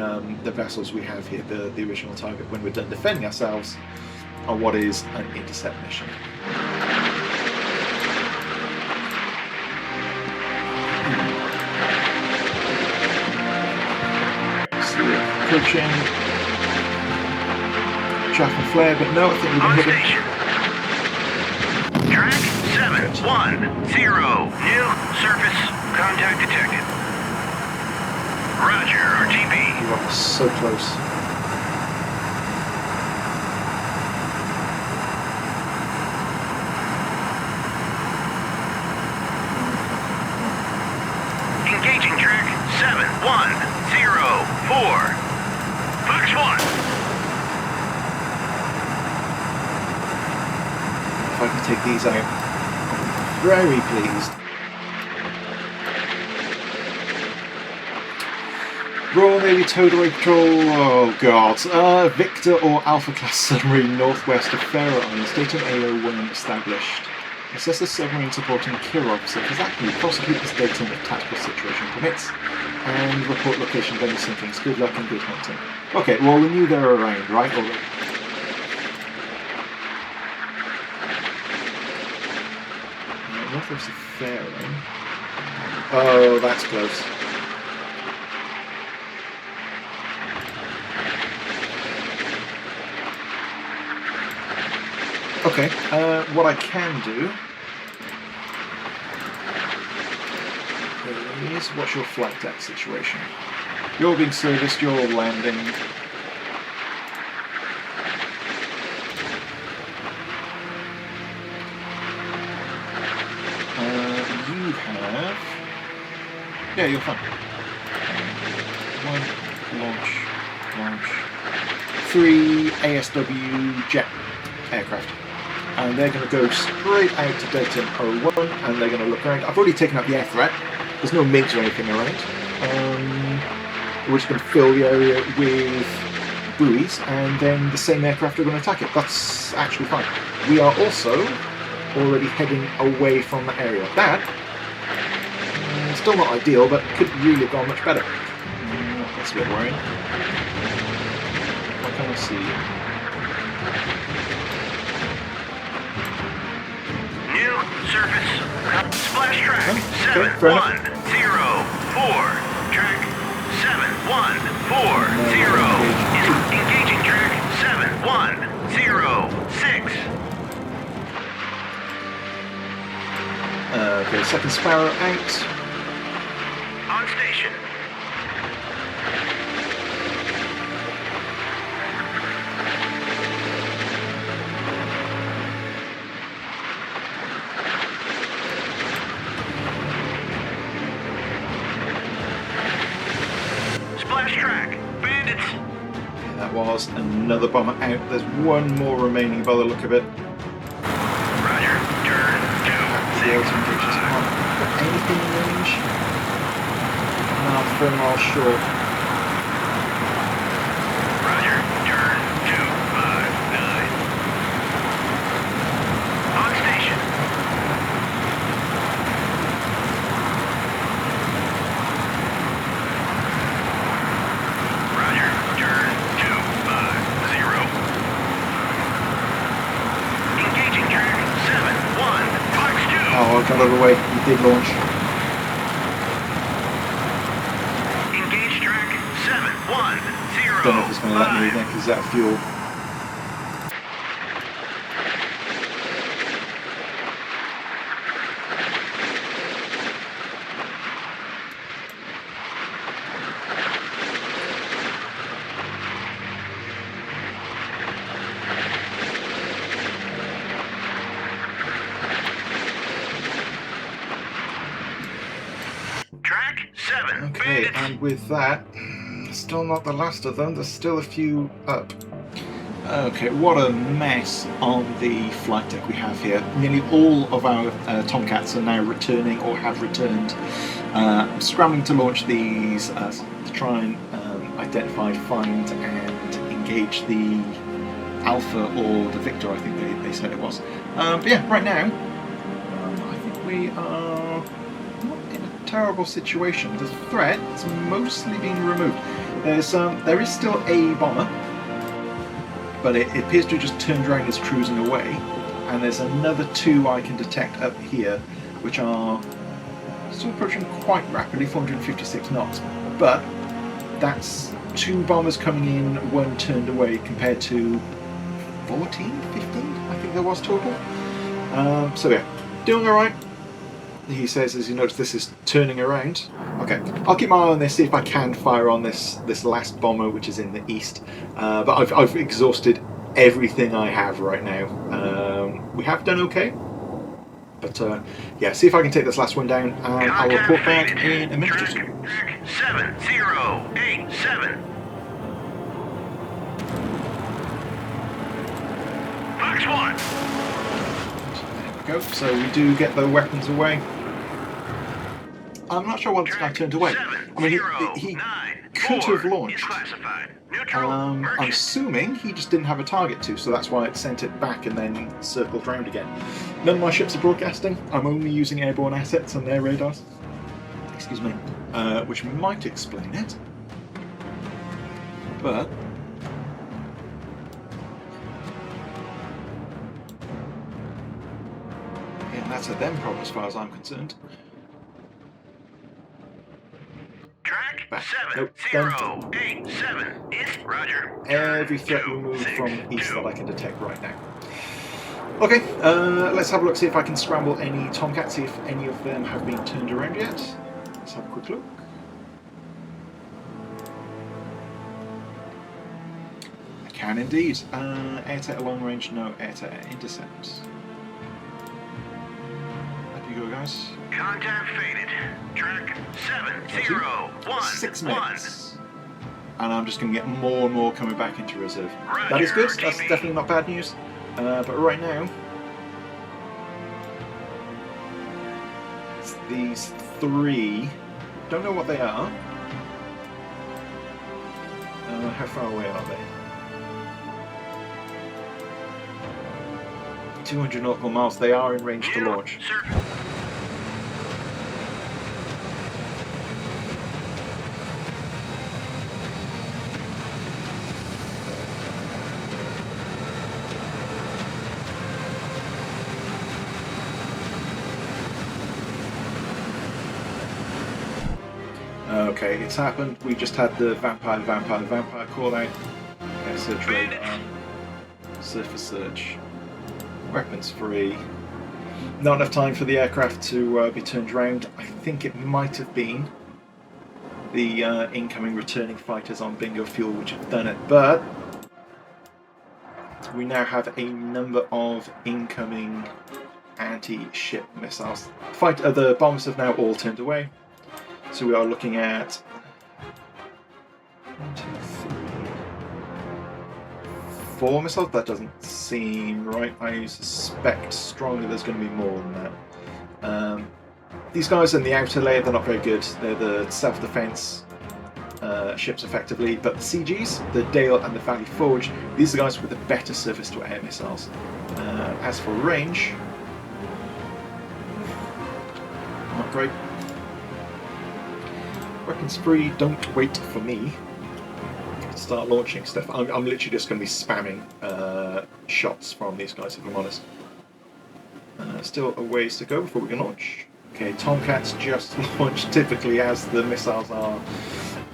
vessels we have here, the original target, when we're done defending ourselves on what is an intercept mission. So we're approaching. Chaff and flare, but no, I think we can hit station. Track 710. New surface contact detected. Roger, RTB. You are so close. Engaging track 7104. Fox 1. If I can take these out, I'm very pleased. Royal Navy Towed Away Patrol, oh god. Victor or Alpha class submarine northwest of Faroe Islands, datum AO1 established. Assess the submarine supporting Kirov is actively prosecute this datum if tactical situation permits, and report location of any sinkings. Good luck and good hunting. Okay, well we knew they were around, right? Already. Northwest of Faroe. Oh, that's close. Okay, what I can do is, what's your flight deck situation? You're being serviced, you're landing. You have... Yeah, you're fine. One, launch. 3 ASW jet aircraft. And they're going to go straight out to datum 01, and they're going to look around. I've already taken out the air threat. There's no MiGs or anything around. We're just going to fill the area with buoys, and then the same aircraft are going to attack it. That's actually fine. We are also already heading away from the area. That, still not ideal, but could really have gone much better. That's a bit worrying. What can I see? Surface splash track 7104. Track 7140 is engaging track 7106. Okay, second Sparrow out. On station. Was another bomber out. There's one more remaining by the look of it. Roger, turn 2. Anything in range? 4 miles short. Roger, turn 259. On station. Roger, turn 250. Engaging track 7152. Oh, I got out of the way. He did launch. Engage track 710. Don't know if it's going to let me again because it's out of fuel. Track 7. Okay, Bandits. and with that, still not the last of them. There's still a few up. Okay, what a mess on the flight deck we have here. Nearly all of our Tomcats are now returning or have returned. I'm scrambling to launch these to try and identify, find and engage the Alpha or the Victor, I think they said it was. But yeah, right now, I think we are not in a terrible situation. The threat has mostly been removed. There is still a bomber, but it appears to have just turned around and is cruising away. And there's another 2 I can detect up here, which are still approaching quite rapidly, 456 knots. But that's 2 bombers coming in, 1 turned away, compared to 14, 15, I think there was total. So yeah, doing all right. He says, as you notice, this is turning around. Okay, I'll keep my eye on this, see if I can fire on this last bomber, which is in the east. But I've exhausted everything I have right now. We have done okay. But yeah, see if I can take this last one down, and I'll report back in a minute or two. Track 7087. Fox 1. There we go. So we do get the weapons away. I'm not sure why this guy turned away. I mean, he could have launched. I'm assuming he just didn't have a target to, so that's why it sent it back and then circled round again. None of my ships are broadcasting. I'm only using airborne assets and their radars. Excuse me. Which might explain it. But yeah, that's a them problem as far as I'm concerned. Track Back. Nope, don't. 7087 is Roger. Every threat removed from east that I can detect right now. Okay, let's have a look, see if I can scramble any Tomcats, see if any of them have been turned around yet. Let's have a quick look. I can indeed. Air-to-air long range, no air-to-air intercept. Up you go, guys. Contact faded. Track 6 7011. minutes. And I'm just going to get more and more coming back into reserve. Roger, That is good, that's RTB. definitely not bad news. But right now, it's these 3, don't know what they are. How far away are they? 200 nautical miles, they are in range to launch. Sir. Okay, it's happened. We just had the vampire call out. Okay, search radar. Surface search. Weapons free. Not enough time for the aircraft to be turned around. I think it might have been the incoming returning fighters on Bingo Fuel which have done it, but we now have a number of incoming anti-ship missiles. The bombs have now all turned away. So we are looking at 1, 2, 3, 4 missiles. That doesn't seem right. I suspect strongly there's going to be more than that. These guys in the outer layer, they're not very good. They're the self-defense ships effectively, but the CGs, the Dale and the Valley Forge, these are the guys with the better surface-to-air missiles. As for range, not great. Weapon spree, don't wait for me to start launching stuff. I'm literally just going to be spamming shots from these guys, if I'm honest. Still a ways to go before we can launch. Okay, Tomcats just launched typically as the missiles are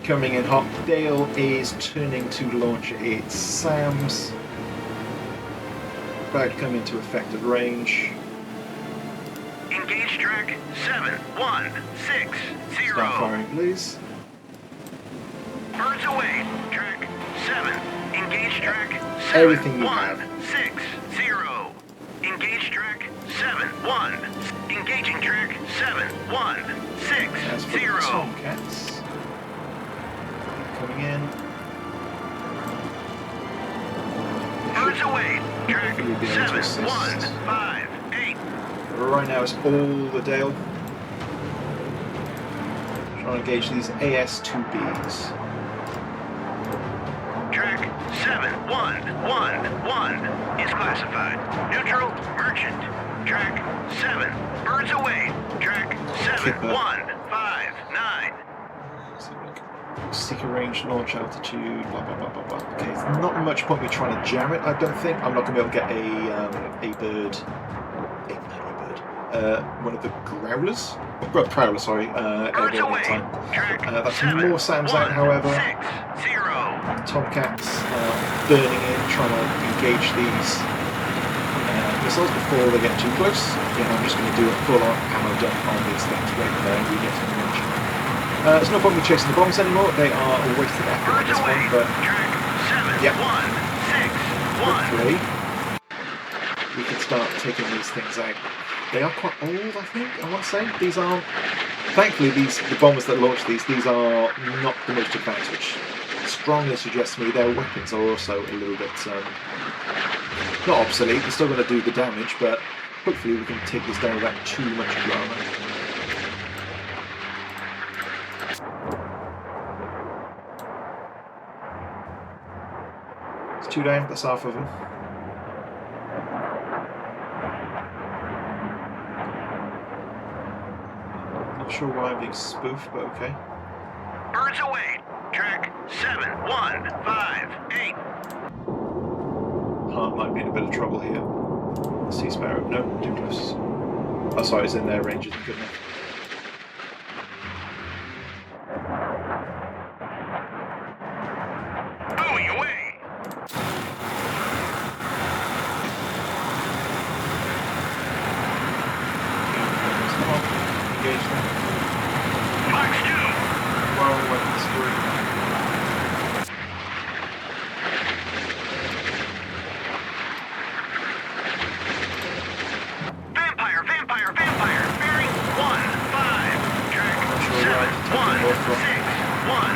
coming in hot. Dale is turning to launch its SAMs. About to come into effective range. Engage track 7160. Start firing, please. Birds away. Track 7. Engage track Everything you have. 7160. Engage track 71. Engaging track As for the 7160. Tomcats, coming in. Birds away. Track Hopefully be able to assist. 7158. Right now it's all the Dale. Trying to engage these AS-2Bs. Track 7111 is classified. Neutral merchant. Track 7. Birds away. Track 7159. Seeker range, launch altitude, blah blah blah blah blah. Okay, it's not much point me trying to jam it, I don't think. I'm not going to be able to get one of the growlers? Prowler, sorry, Birds airborne away. in time. Track That's more SAMs out, however. 7160. Tomcats burning in, trying to engage these missiles before they get too close. Again, I'm just going to do a full-on ammo dump on these things when we get to the range. There's no point in chasing the bombs anymore, they are a wasted effort at Birds this away. point, but Track Yep. 7161. hopefully we can start taking these things out. They are quite old, I think, I want to say. These aren't... Thankfully, the bombers that launch these are not the most advanced, which strongly suggests to me their weapons are also a little bit... not obsolete, they're still going to do the damage, but hopefully we can take this down without too much drama. It's 2 down, that's half of them. Not sure why I'm being spoofed, but okay. Birds away. Track 7158. Heart might be in a bit of trouble here. Sea Sparrow, no, too close. Oh, sorry, it's in their range, isn't good enough. Booing away. Engage them. Fox 2. While weapons free. Vampire. Bearing 15. Track Sure, right. 7161.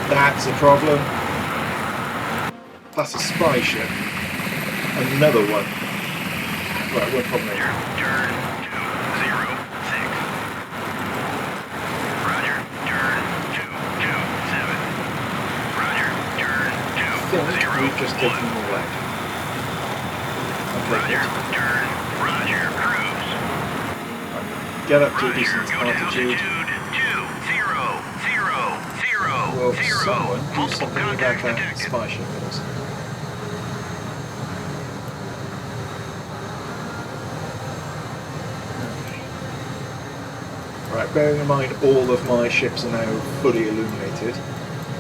That's a problem. That's a spy ship. Another one. Right, one problem here. Turn 206. Roger. Turn 227. Roger. Turn I think we've just taken 201. them all out. Okay, Roger. good. Turn. Roger. Cruise. Get up to a Roger. decent Go to altitude. altitude 2000. Will someone do Multiple something about contacts that detected. spy ship, please? Right, bearing in mind all of my ships are now fully illuminated,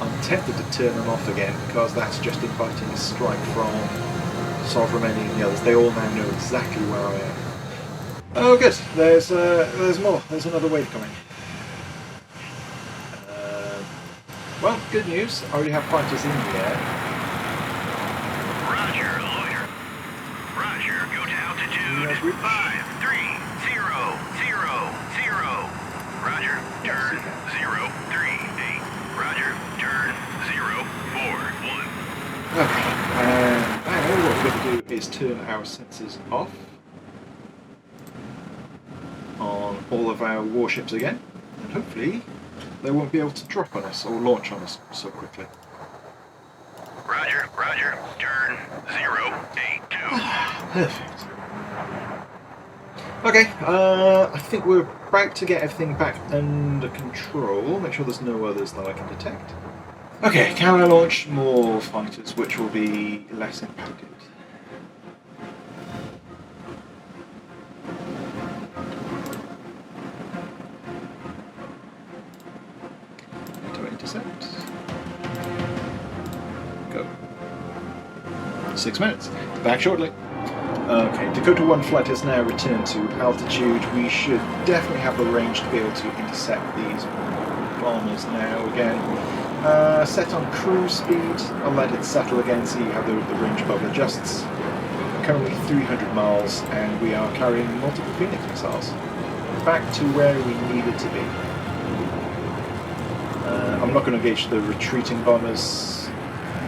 I'm tempted to turn them off again because that's just inviting a strike from Sovereign and the others. They all now know exactly where I am. Oh good, there's more, there's another wave coming. Well, good news, I already have fighters in the air. Roger, loiter. Roger, go to altitude Yes, we- 53000. Roger, turn 038. Roger, turn 041. Okay, and now what we're going to do is turn our sensors off on all of our warships again, and hopefully they won't be able to drop on us or launch on us so quickly. Roger, roger. Turn 082. Perfect. Okay, I think we're about to get everything back under control. Make sure there's no others that I can detect. Okay, can I launch more fighters, which will be less impacted? NATO intercept. Go. 6 minutes. Back shortly. Okay, Dakota 1 flight has now returned to altitude. We should definitely have the range to be able to intercept these bombers now again. Set on cruise speed. I'll let it settle again, see how the range bubble adjusts. Currently 300 miles, and we are carrying multiple Phoenix missiles. Back to where we needed to be. I'm not going to engage the retreating bombers.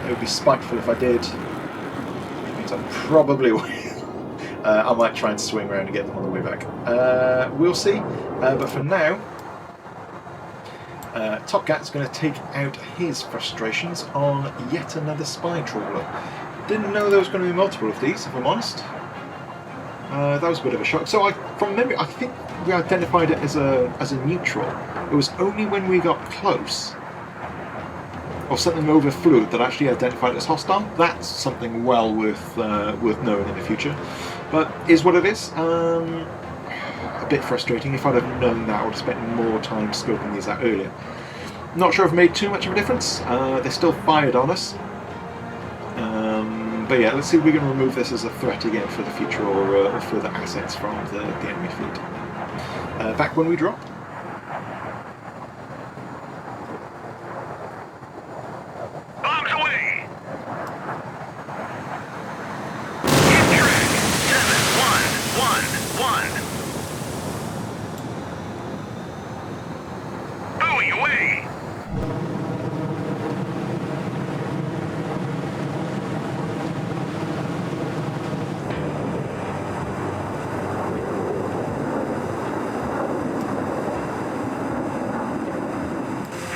It would be spiteful if I did. Which means I probably will. I might try and swing around and get them on the way back. We'll see. But for now, Top Cat's going to take out his frustrations on yet another spy trawler. Didn't know there was going to be multiple of these, if I'm honest. That was a bit of a shock. So from memory, I think we identified it as a neutral. It was only when we got close, or something overflew, that actually identified it as hostile. That's something well worth knowing in the future. But is what it is. A bit frustrating. If I'd have known that, I would have spent more time scoping these out earlier. Not sure I've made too much of a difference. They still fired on us. But yeah, let's see if we can remove this as a threat again for the future, or further assets from the enemy fleet. Back when we drop. Bombs away! Hit track 7111. Buoy away!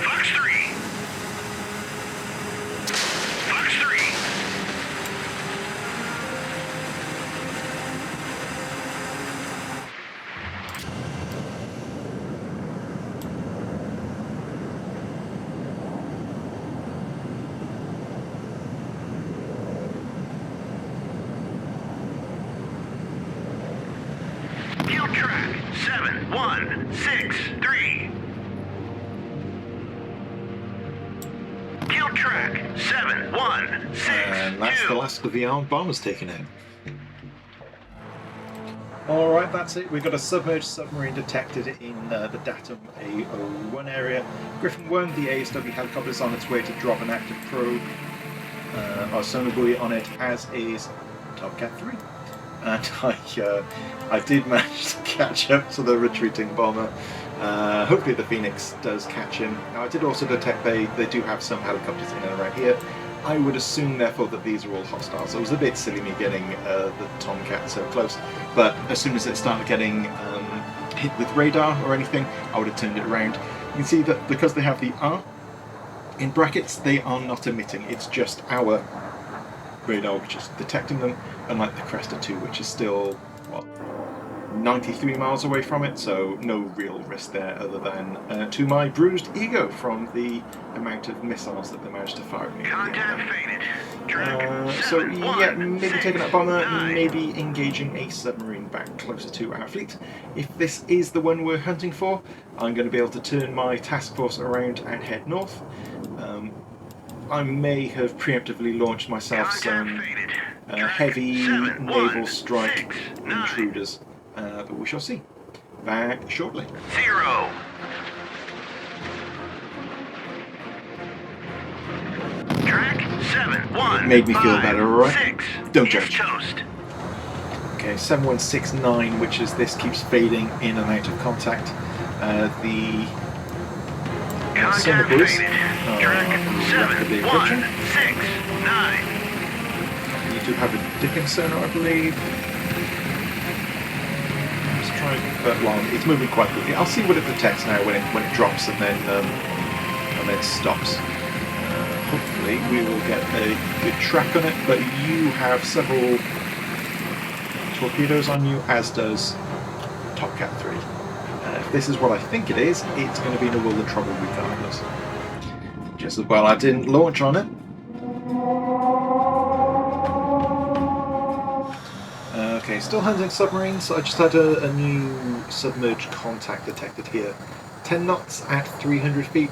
Fox 3. Fox 3. Kill track 7163. Kill track 7162. And that's the last of the armed bombers taken out. Alright, that's it. We've got a submerged submarine detected in the Datum A01 area. Griffin 1, the ASW helicopter is on its way to drop an active probe. Our sonar buoy on it, as is Top Cat 3. And I did manage to catch up to the retreating bomber. Hopefully the Phoenix does catch him. Now I did also detect they do have some helicopters in and around here. I would assume therefore that these are all hostile. So it was a bit silly me getting the Tomcat so close. But as soon as it started getting hit with radar or anything, I would have turned it around. You can see that because they have the R in brackets, they are not emitting. It's just our radar which is detecting them, unlike the Cresta 2, which is still, what, 93 miles away from it, so no real risk there other than to my bruised ego from the amount of missiles that they managed to fire at me. Contact faded. Track So yeah, maybe taking that bomber, 7169. maybe engaging a submarine back closer to our fleet. If this is the one we're hunting for, I'm going to be able to turn my task force around and head north. I may have preemptively launched myself some heavy naval strike intruders, but we shall see. Back shortly. 0. Track 71. It made me feel better, alright? 6. Don't East judge. Coast. Okay, 7169, which is this keeps fading in and out of contact. The sonar Contact buoys faded. are Track rapidly approaching. 7169. You do have a dipping sonar, I believe. Let's try that long. It's moving quite quickly. I'll see what it detects now when it drops and then stops. Hopefully we will get a good track on it. But you have several torpedoes on you, as does Top Cat 3. If this is what I think it is, it's going to be in a world of trouble regardless. Just as well I didn't launch on it. Okay, still hunting submarines. I just had a new submerged contact detected here. 10 knots at 300 feet.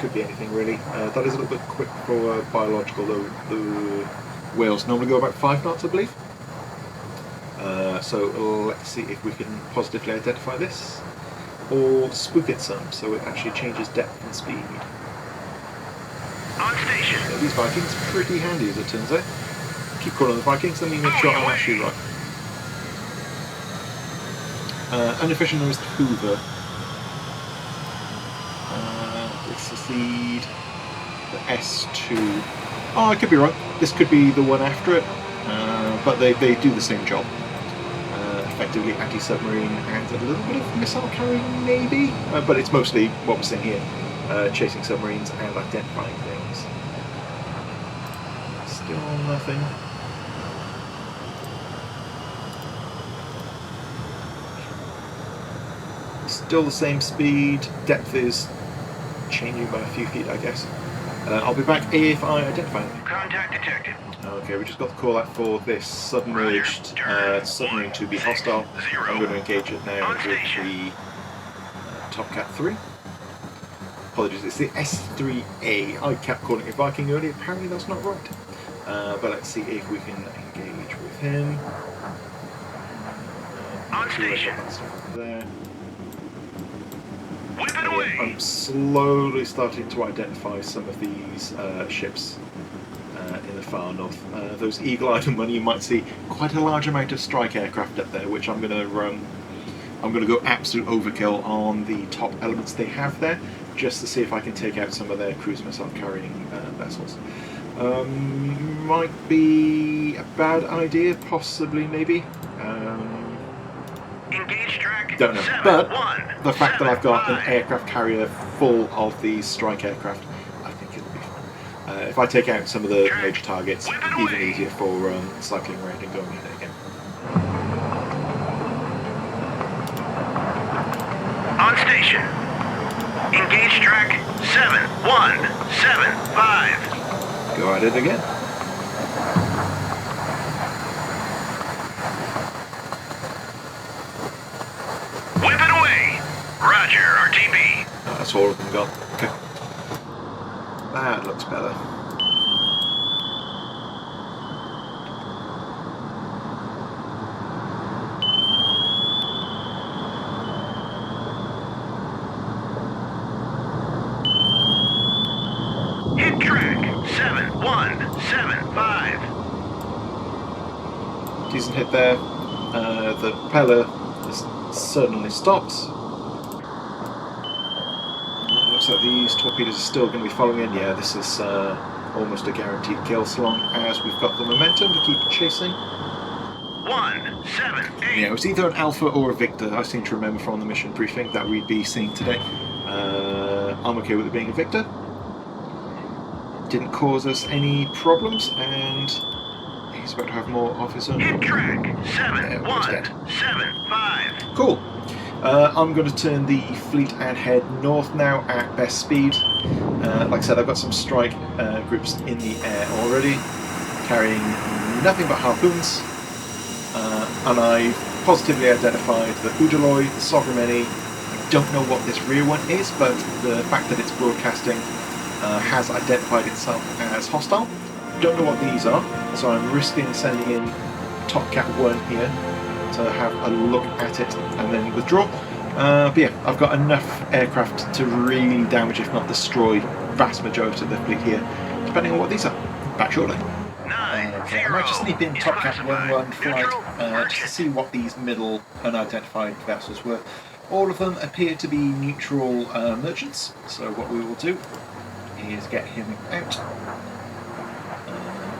Could be anything really. That is a little bit quick for biological, though. The whales normally go about 5 knots, I believe. So let's see if we can positively identify this, or spook it some, so it actually changes depth and speed. On station. Yeah, these Vikings are pretty handy, as it turns out. Keep calling the Vikings, let me make sure I'm actually right. Unofficial name is the Hoover. This is the S2. Oh, I could be wrong. This could be the one after it, but they do the same job. Effectively anti-submarine and a little bit of missile carrying, maybe, but it's mostly what we're seeing here, chasing submarines and identifying things. Still nothing. Still the same speed. Depth is changing by a few feet, I guess. I'll be back if I identify them. Contact detected. Okay, we just got the call out for this submerged submarine to be hostile. I'm going to engage it now with the Top Cat 3. Apologies, it's the S3A. I kept calling it Viking earlier, apparently that's not right. But let's see if we can engage with him. On station. There. Whip it away. I'm slowly starting to identify some of these ships in the far north. Those eagle-eyed and money, you might see quite a large amount of strike aircraft up there, which I'm going to go absolute overkill on the top elements they have there, just to see if I can take out some of their cruise missile carrying vessels. Might be a bad idea, possibly, maybe. Engage track. Don't know, 7, but 1, the fact that I've got an 5. aircraft carrier full of these strike aircraft, I think it'll be fine. If I take out some of the major targets, even easier for cycling around and going in again. On station. Engage track 7175. Go at it again. Whip it away. Roger, RTB. Oh, that's all of them got. Okay. That looks better. Hit track 7175. Decent hit there. The propeller is certainly stopped. Looks like these torpedoes are still going to be following in. Yeah, this is almost a guaranteed kill, so long as we've got the momentum to keep chasing. 178. Yeah, it was either an Alpha or a Victor, I seem to remember from the mission briefing that we'd be seeing today. I'm okay with it being a Victor. Didn't cause us any problems, and he's about to have more of his own. Hit track 7175. Cool. I'm going to turn the fleet and head north now at best speed. Like I said, I've got some strike groups in the air already, carrying nothing but harpoons, and I've positively identified the Udaloy, the Sovereign. I don't know what this rear one is, but the fact that it's broadcasting has identified itself as hostile. Don't know what these are, so I'm risking sending in Top Cat 1 here to have a look at it and then withdraw. But yeah, I've got enough aircraft to really damage, if not destroy, vast majority of the fleet here, depending on what these are. Back shortly. I might just sneak in Top Cat 1 flight just to see what these middle unidentified vessels were. All of them appear to be neutral merchants, so what we will do is get him out.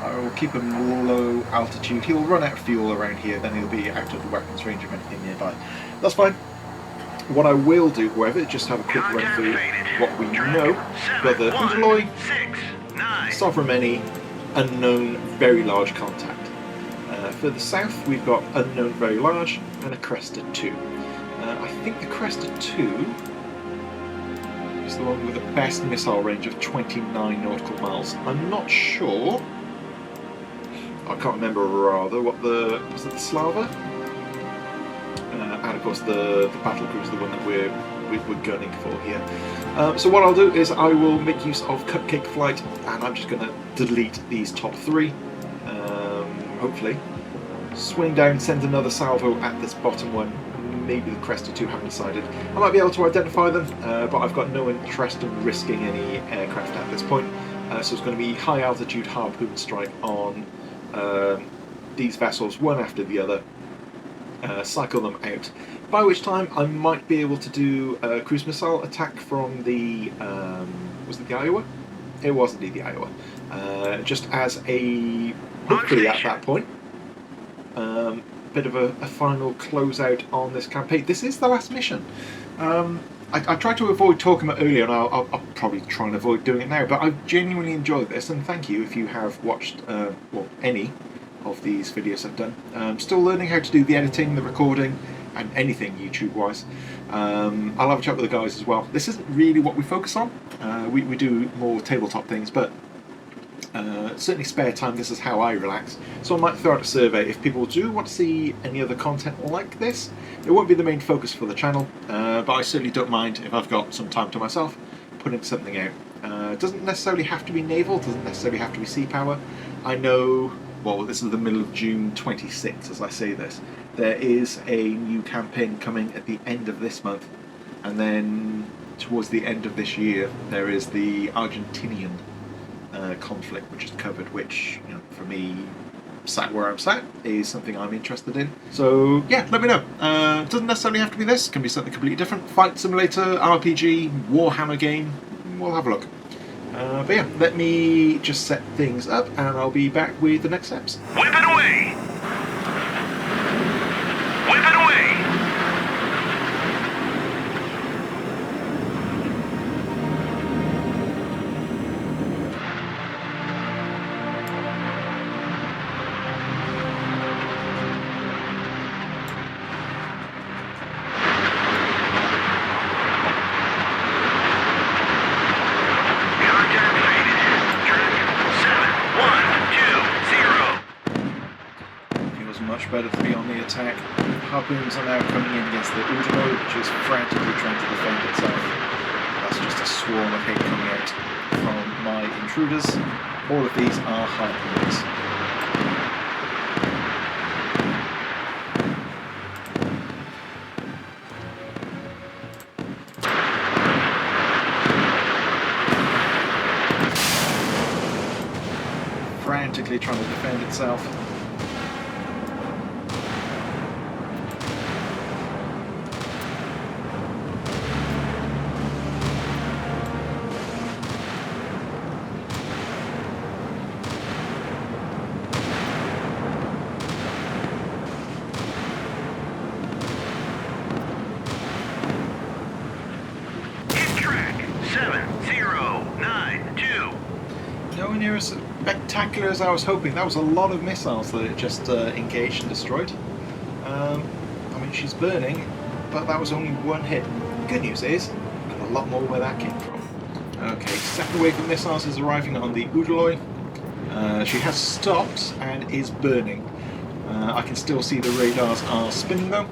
I We'll keep him low altitude. He'll run out of fuel around here, then he'll be out of the weapons range of anything nearby. That's fine. What I will do, however, is just have a quick run through what we know. Got the Udaloy, Sovereign, unknown, very large contact. Further south, we've got unknown, very large, and a Cresta 2. I think the Cresta 2 is the one with the best missile range of 29 nautical miles. I'm not sure. I can't remember rather what the was it the Slava? And of course the battle cruiser, the one that we're gunning for here. So what I'll do is I will make use of Cupcake Flight, and I'm just going to delete these top 3. Hopefully, swing down, send another salvo at this bottom one. Maybe the Cresta 2, haven't decided. I might be able to identify them, but I've got no interest in risking any aircraft at this point. So it's going to be high altitude harpoon strike on these vessels, one after the other. Cycle them out. By which time I might be able to do a cruise missile attack from the was it the Iowa? It was indeed the Iowa. Just as a hopefully at that point. Bit of a final closeout on this campaign. This is the last mission. I tried to avoid talking about earlier, and I'll probably try and avoid doing it now, but I've genuinely enjoyed this, and thank you if you have watched well, any of these videos I've done. Still learning how to do the editing, the recording, and anything YouTube-wise. I'll have a chat with the guys as well. This isn't really what we focus on. We do more tabletop things, but certainly spare time, this is how I relax. So I might throw out a survey if people do want to see any other content like this. It won't be the main focus for the channel, but I certainly don't mind if I've got some time to myself putting something out. It doesn't necessarily have to be naval, doesn't necessarily have to be sea power. I know, well, this is the middle of June 26th as I say this. There is a new campaign coming at the end of this month, and then towards the end of this year there is the Argentinian conflict, which is covered, which, you know, for me, sat where I'm sat, is something I'm interested in. So yeah, let me know. It doesn't necessarily have to be this, it can be something completely different. Fight simulator, RPG, Warhammer game, we'll have a look. But yeah, let me just set things up and I'll be back with the next steps. Whip it away! Whip it away! Better to be on the attack. Harpoons are now coming in against the Udaloy, which is frantically trying to defend itself. That's just a swarm of hate coming out from my intruders. All of these are harpoons. Frantically trying to defend itself. Near as spectacular as I was hoping. That was a lot of missiles that it just engaged and destroyed. I mean, she's burning, but that was only one hit. Good news is, got a lot more where that came from. Okay, second wave of missiles is arriving on the Udaloy. She has stopped and is burning. I can still see the radars are spinning though.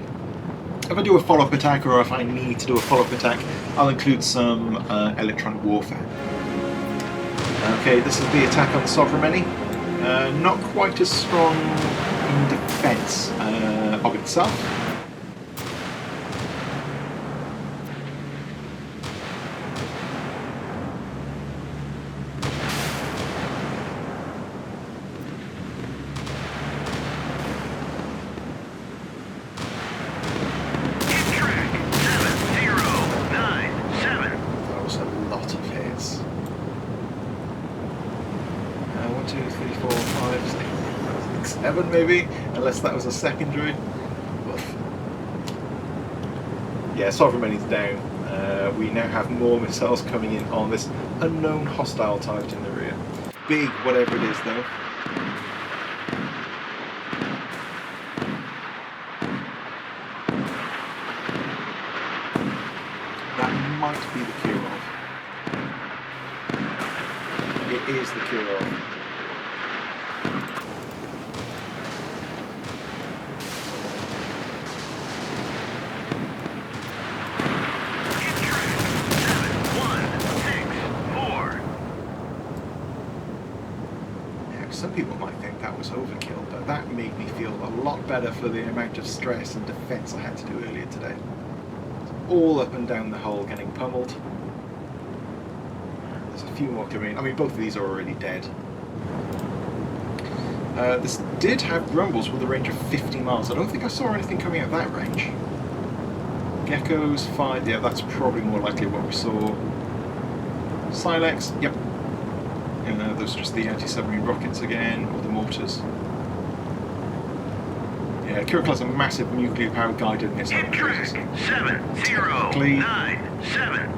If I do a follow-up attack, or if I need to do a follow-up attack, I'll include some electronic warfare. Okay, this is the attack on the Sovereign. Not quite as strong in defence of itself. That was a lot of hits. 1, 2, 3, 4, 5, 7 maybe, unless that was a secondary. Oof. Yeah, Sovereign down. We now have more missiles coming in on this unknown hostile target in the rear. Big, whatever it is though. That might be the Kirov. It is the Kirov. Some people might think that was overkill, but that made me feel a lot better for the amount of stress and defence I had to do earlier today. All up and down the hull getting pummeled. There's a few more coming in. I mean, both of these are already dead. This did have grumbles with a range of 50 miles. I don't think I saw anything coming at that range. Geckos, 5, yeah, that's probably more likely what we saw. Silex, yep. Those are just the anti-submarine rockets again, or the mortars. Yeah, Kirov has a massive nuclear-powered guided missile. Intrigue 7097.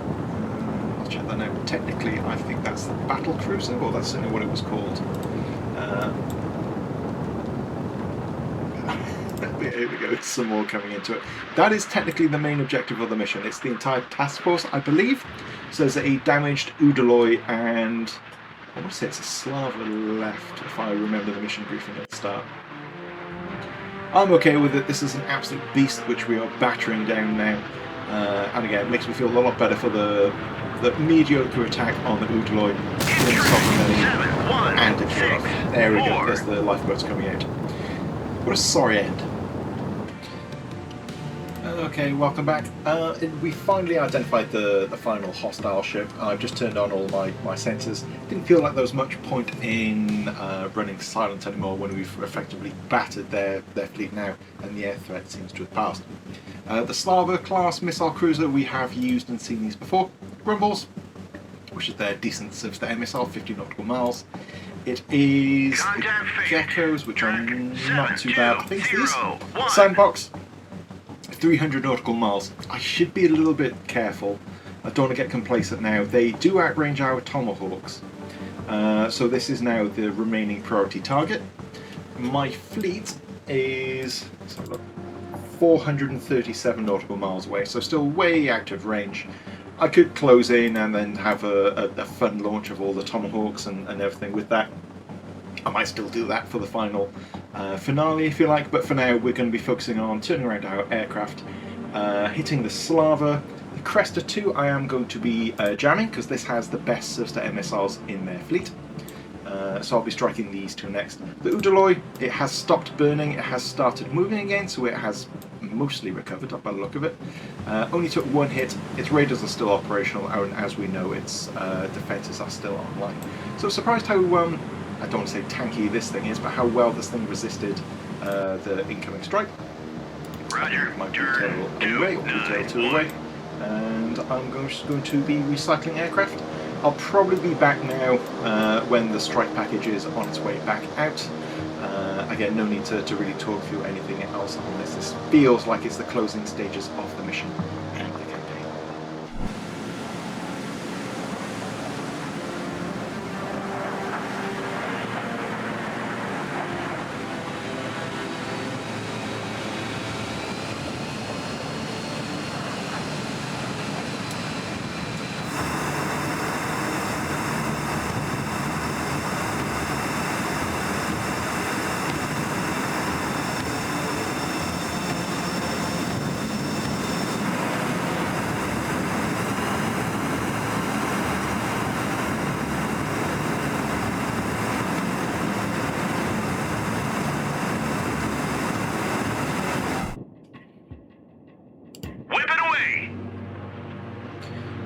I'll check that out. Technically, I think that's the battle cruiser, or that's certainly what it was called. Here we go. There's some more coming into it. That is technically the main objective of the mission. It's the entire task force, I believe. So there's a damaged Udaloy and I want to say it's a Slava left, if I remember the mission briefing at the start. I'm okay with it. This is an absolute beast which we are battering down now. And again, it makes me feel a lot better for the mediocre attack on the Udaloy, and the Kirov. There we go, there's the lifeboats coming out. What a sorry end. Okay, welcome back. We finally identified the final hostile ship. I've just turned on all my sensors. Didn't feel like there was much point in running silent anymore when we've effectively battered their fleet now, and the air threat seems to have passed. The Slava class missile cruiser, we have used and seen these before. Grumbles, which is their decent surface to air missile, 50 nautical miles. It is the Geckos, which are not too bad. I think it's these. Sandbox, 300 nautical miles. I should be a little bit careful. I don't want to get complacent now. They do outrange our Tomahawks. So this is now the remaining priority target. My fleet is 437 nautical miles away, so still way out of range. I could close in and then have a fun launch of all the Tomahawks and everything with that. I might still do that for the final finale if you like, but for now we're going to be focusing on turning around our aircraft, hitting the Slava. The Cresta 2 I am going to be jamming because this has the best surface-to-air missiles in their fleet. So I'll be striking these two next. The Udaloy, it has stopped burning, it has started moving again, so it has mostly recovered by the look of it. Only took one hit, its radars are still operational, and as we know its defences are still online. So surprised how, I don't want to say tanky this thing is, but how well this thing resisted the incoming strike. Roger. My detail away, or detail 2 away, and I'm just going to be recycling aircraft. I'll probably be back now when the strike package is on its way back out. Again, no need to really talk through anything else on this. This feels like it's the closing stages of the mission and the campaign.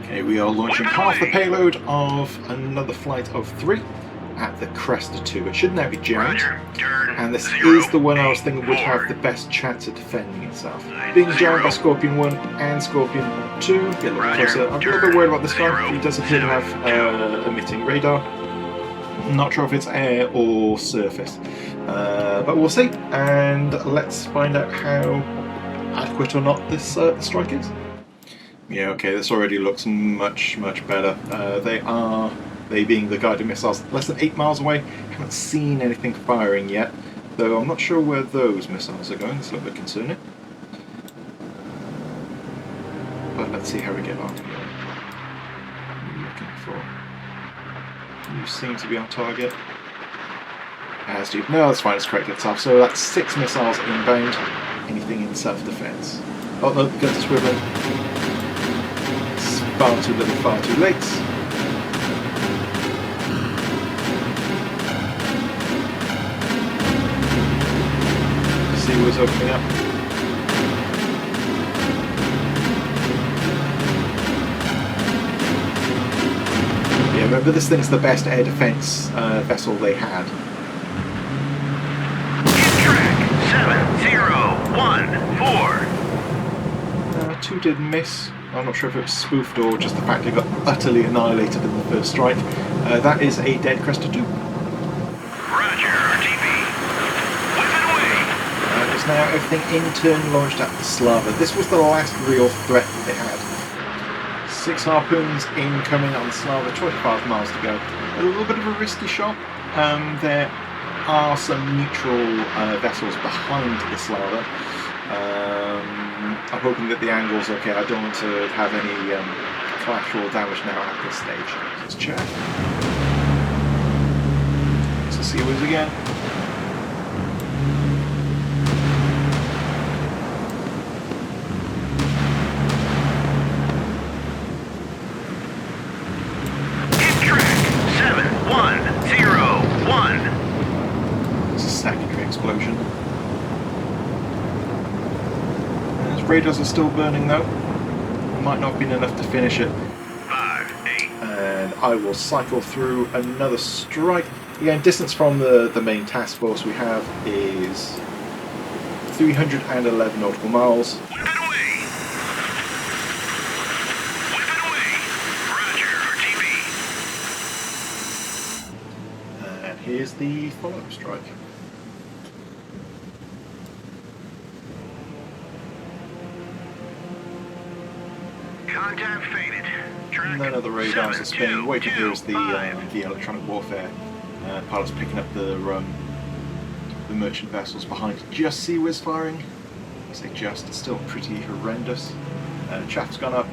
Okay, we are launching half the payload of another flight of 3 at the Cresta 2. It should now be jammed, and this is the one I was thinking would have the best chance of defending itself. Being jammed by Scorpion 1 and Scorpion 2, get a little closer. I'm a little bit worried about this guy. He does appear to have emitting radar. Not sure if it's air or surface, but we'll see, and let's find out how adequate or not this strike is. Yeah, okay, this already looks much better. They being the guided missiles, less than 8 miles away. Haven't seen anything firing yet, though I'm not sure where those missiles are going. It's a little bit concerning. But let's see how we get on. Looking for. You seem to be on target. As do. No, that's fine, it's corrected itself. So that's 6 missiles inbound. Anything in self-defense. Oh no, the guns are swiveling. It's far too little, far too late. See what's opening up. Yeah, remember this thing's the best air defense vessel they had. Track 7014. 2 did miss. I'm not sure if it was spoofed or just the fact it got utterly annihilated in the first strike. That is a dead Cresta 2. Roger, RTB. Whip it away. There's now everything in turn launched at the Slava. This was the last real threat that they had. 6 harpoons incoming on the Slava, 25 miles to go. A little bit of a risky shot. There are some neutral vessels behind the Slava. I'm hoping that the angle's okay. I don't want to have any collateral damage now at this stage. Let's check. It's the Seaways again. Hit track 7101. It's a secondary explosion. Radars are still burning though. Might not have been enough to finish it. 5, 8. And I will cycle through another strike. Again, distance from the main task force we have is 311 nautical miles. Whip it away. Whip it away. Roger, RTB. And here's the follow-up strike. Contact faded. Track None of the radars are spinning. Waiting here is the electronic warfare pilots picking up the merchant vessels behind. Just see Wiz firing. I say just, it's still pretty horrendous. Chaff's gone up.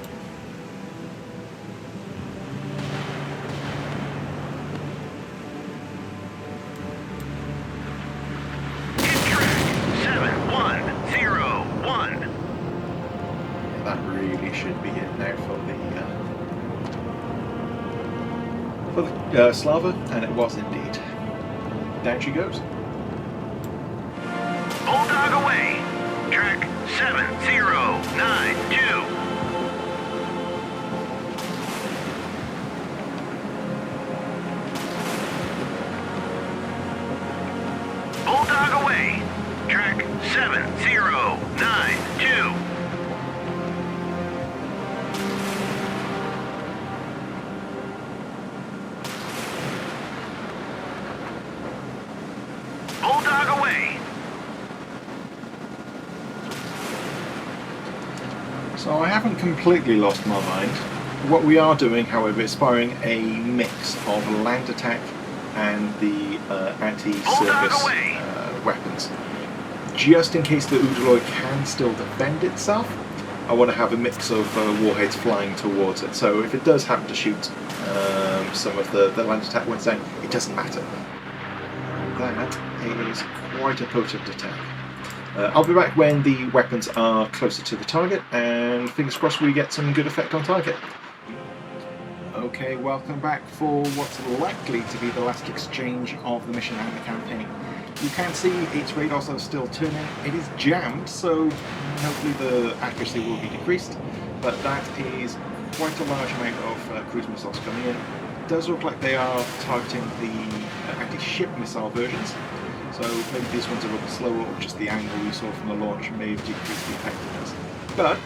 Hit track 7101. That really should be it now for the Slava, and it was indeed. Down she goes. Bulldog away. Track 7092. Bulldog away. Track 7092. Bulldog away. So I haven't completely lost my mind. What we are doing, however, is firing a mix of land attack and the anti-surface weapons. Just in case the Udaloy can still defend itself, I want to have a mix of warheads flying towards it. So if it does happen to shoot some of the land attack ones down, it doesn't matter. That is quite a potent attack. I'll be back when the weapons are closer to the target, and fingers crossed we get some good effect on target. Okay, welcome back for what's likely to be the last exchange of the mission and the campaign. You can see its radars are still turning. It is jammed, so hopefully the accuracy will be decreased, but that is quite a large amount of cruise missiles coming in. It does look like they are targeting the anti-ship missile versions. So maybe these ones are a little slower, or just the angle we saw from the launch may have decreased the effectiveness. But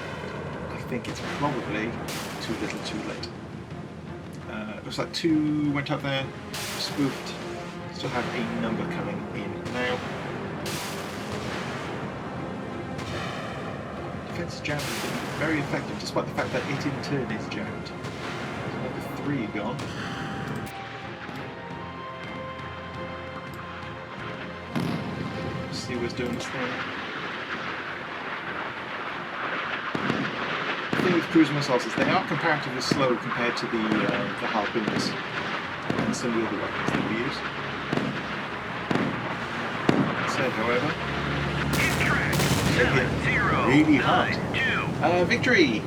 I think it's probably too little too late. Looks like 2 went up there, spoofed. Still have a number coming in now. Defense jam has been very effective, despite the fact that it in turn is jammed. There's another 3 gone. See what's doing this thing. The thing with cruise missiles is they are comparatively slow compared to the harpoons and some of the other weapons that we use. That said, however, they hit really hard. Victory!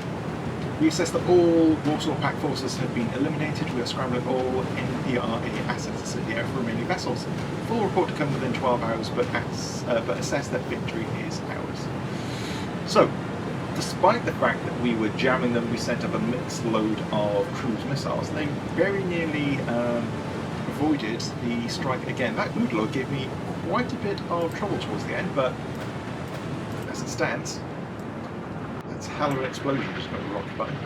We assess that all Warsaw Pact forces have been eliminated. We are scrambling all NPRA assets at the out for remaining vessels. Full report to come within 12 hours, but assess that victory is ours. So, despite the fact that we were jamming them, we sent up a mixed load of cruise missiles. They very nearly avoided the strike again. That Oodlo gave me quite a bit of trouble towards the end, but as it stands, that's a hell of an explosion. Just got the rocket button.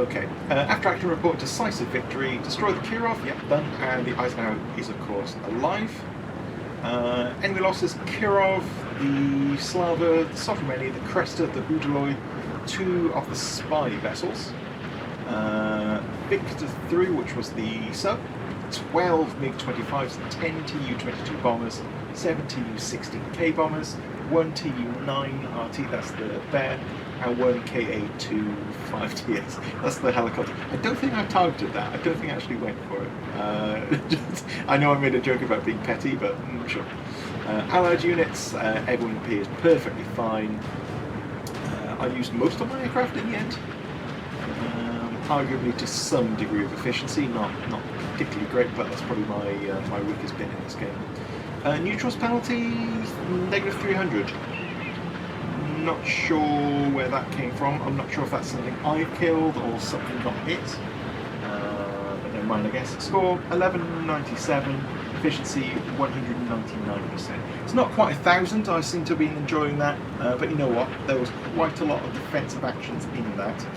Okay. After acting report decisive victory, destroy the Kirov. Yep, done. And the Eisenhower is of course alive. Enemy losses: Kirov, the Slava, the Sofromeni, the Cresta, the Budaloy, 2 of the spy vessels. Victor 3, which was the sub, 12 MiG-25s, 10 Tu-22 bombers, 7 Tu-16K bombers, 1 Tu-9 RT, that's the bear, and 1 Ka-2 5TS, that's the helicopter. I don't think I targeted that, I don't think I actually went for it. I know I made a joke about being petty, but sure. Allied units, everyone appears perfectly fine. I used most of my aircraft in the end. Arguably to some degree of efficiency, not particularly great, but that's probably my weakest bit in this game. Neutrals penalty, -300. Not sure where that came from. I'm not sure if that's something I killed or something got hit. But never mind, I guess. Score 1197, efficiency 199%. It's not quite 1,000. I seem to have been enjoying that, but you know what? There was quite a lot of defensive actions in that.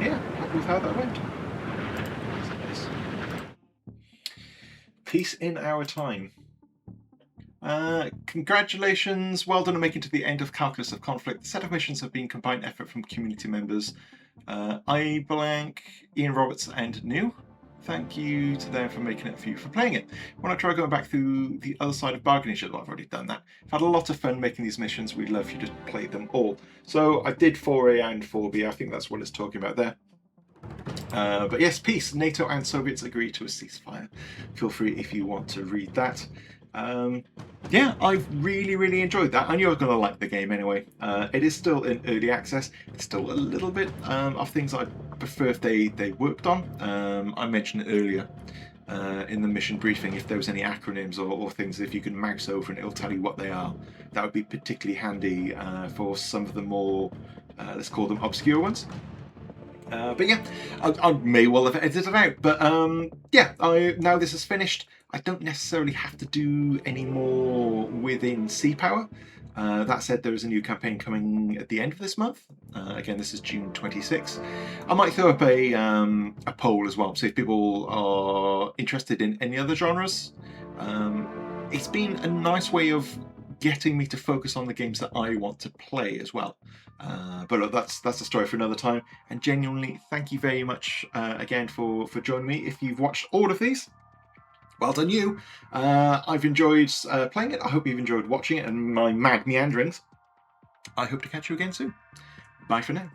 Yeah, happy with how that went. Peace in our time. Congratulations, well done on making it to the end of Calculus of Conflict. The set of missions have been combined effort from community members I Blank, Ian Roberts and New. Thank you to them for making it, for you for playing it. When I try going back through the other side of bargaining shit, I've already done that. I've had a lot of fun making these missions. We'd love you to play them all. So I did 4A and 4B. I think that's what it's talking about there. But yes, peace. NATO and Soviets agree to a ceasefire. Feel free if you want to read that. Yeah, I've really enjoyed that. I knew I was going to like the game anyway. It is still in early access. It's still a little bit of things I'd prefer if they worked on. I mentioned earlier in the mission briefing if there was any acronyms or things, if you can mouse over and it'll tell you what they are. That would be particularly handy for some of the more, let's call them obscure ones. But yeah, I may well have edited it out. But yeah, now this is finished, I don't necessarily have to do any more within Sea Power. That said, there is a new campaign coming at the end of this month. Again, this is June 26. I might throw up a poll as well, so if people are interested in any other genres. It's been a nice way of getting me to focus on the games that I want to play as well. But look, that's a story for another time. And genuinely, thank you very much again for joining me. If you've watched all of these, well done you. I've enjoyed playing it. I hope you've enjoyed watching it and my mad meanderings. I hope to catch you again soon. Bye for now.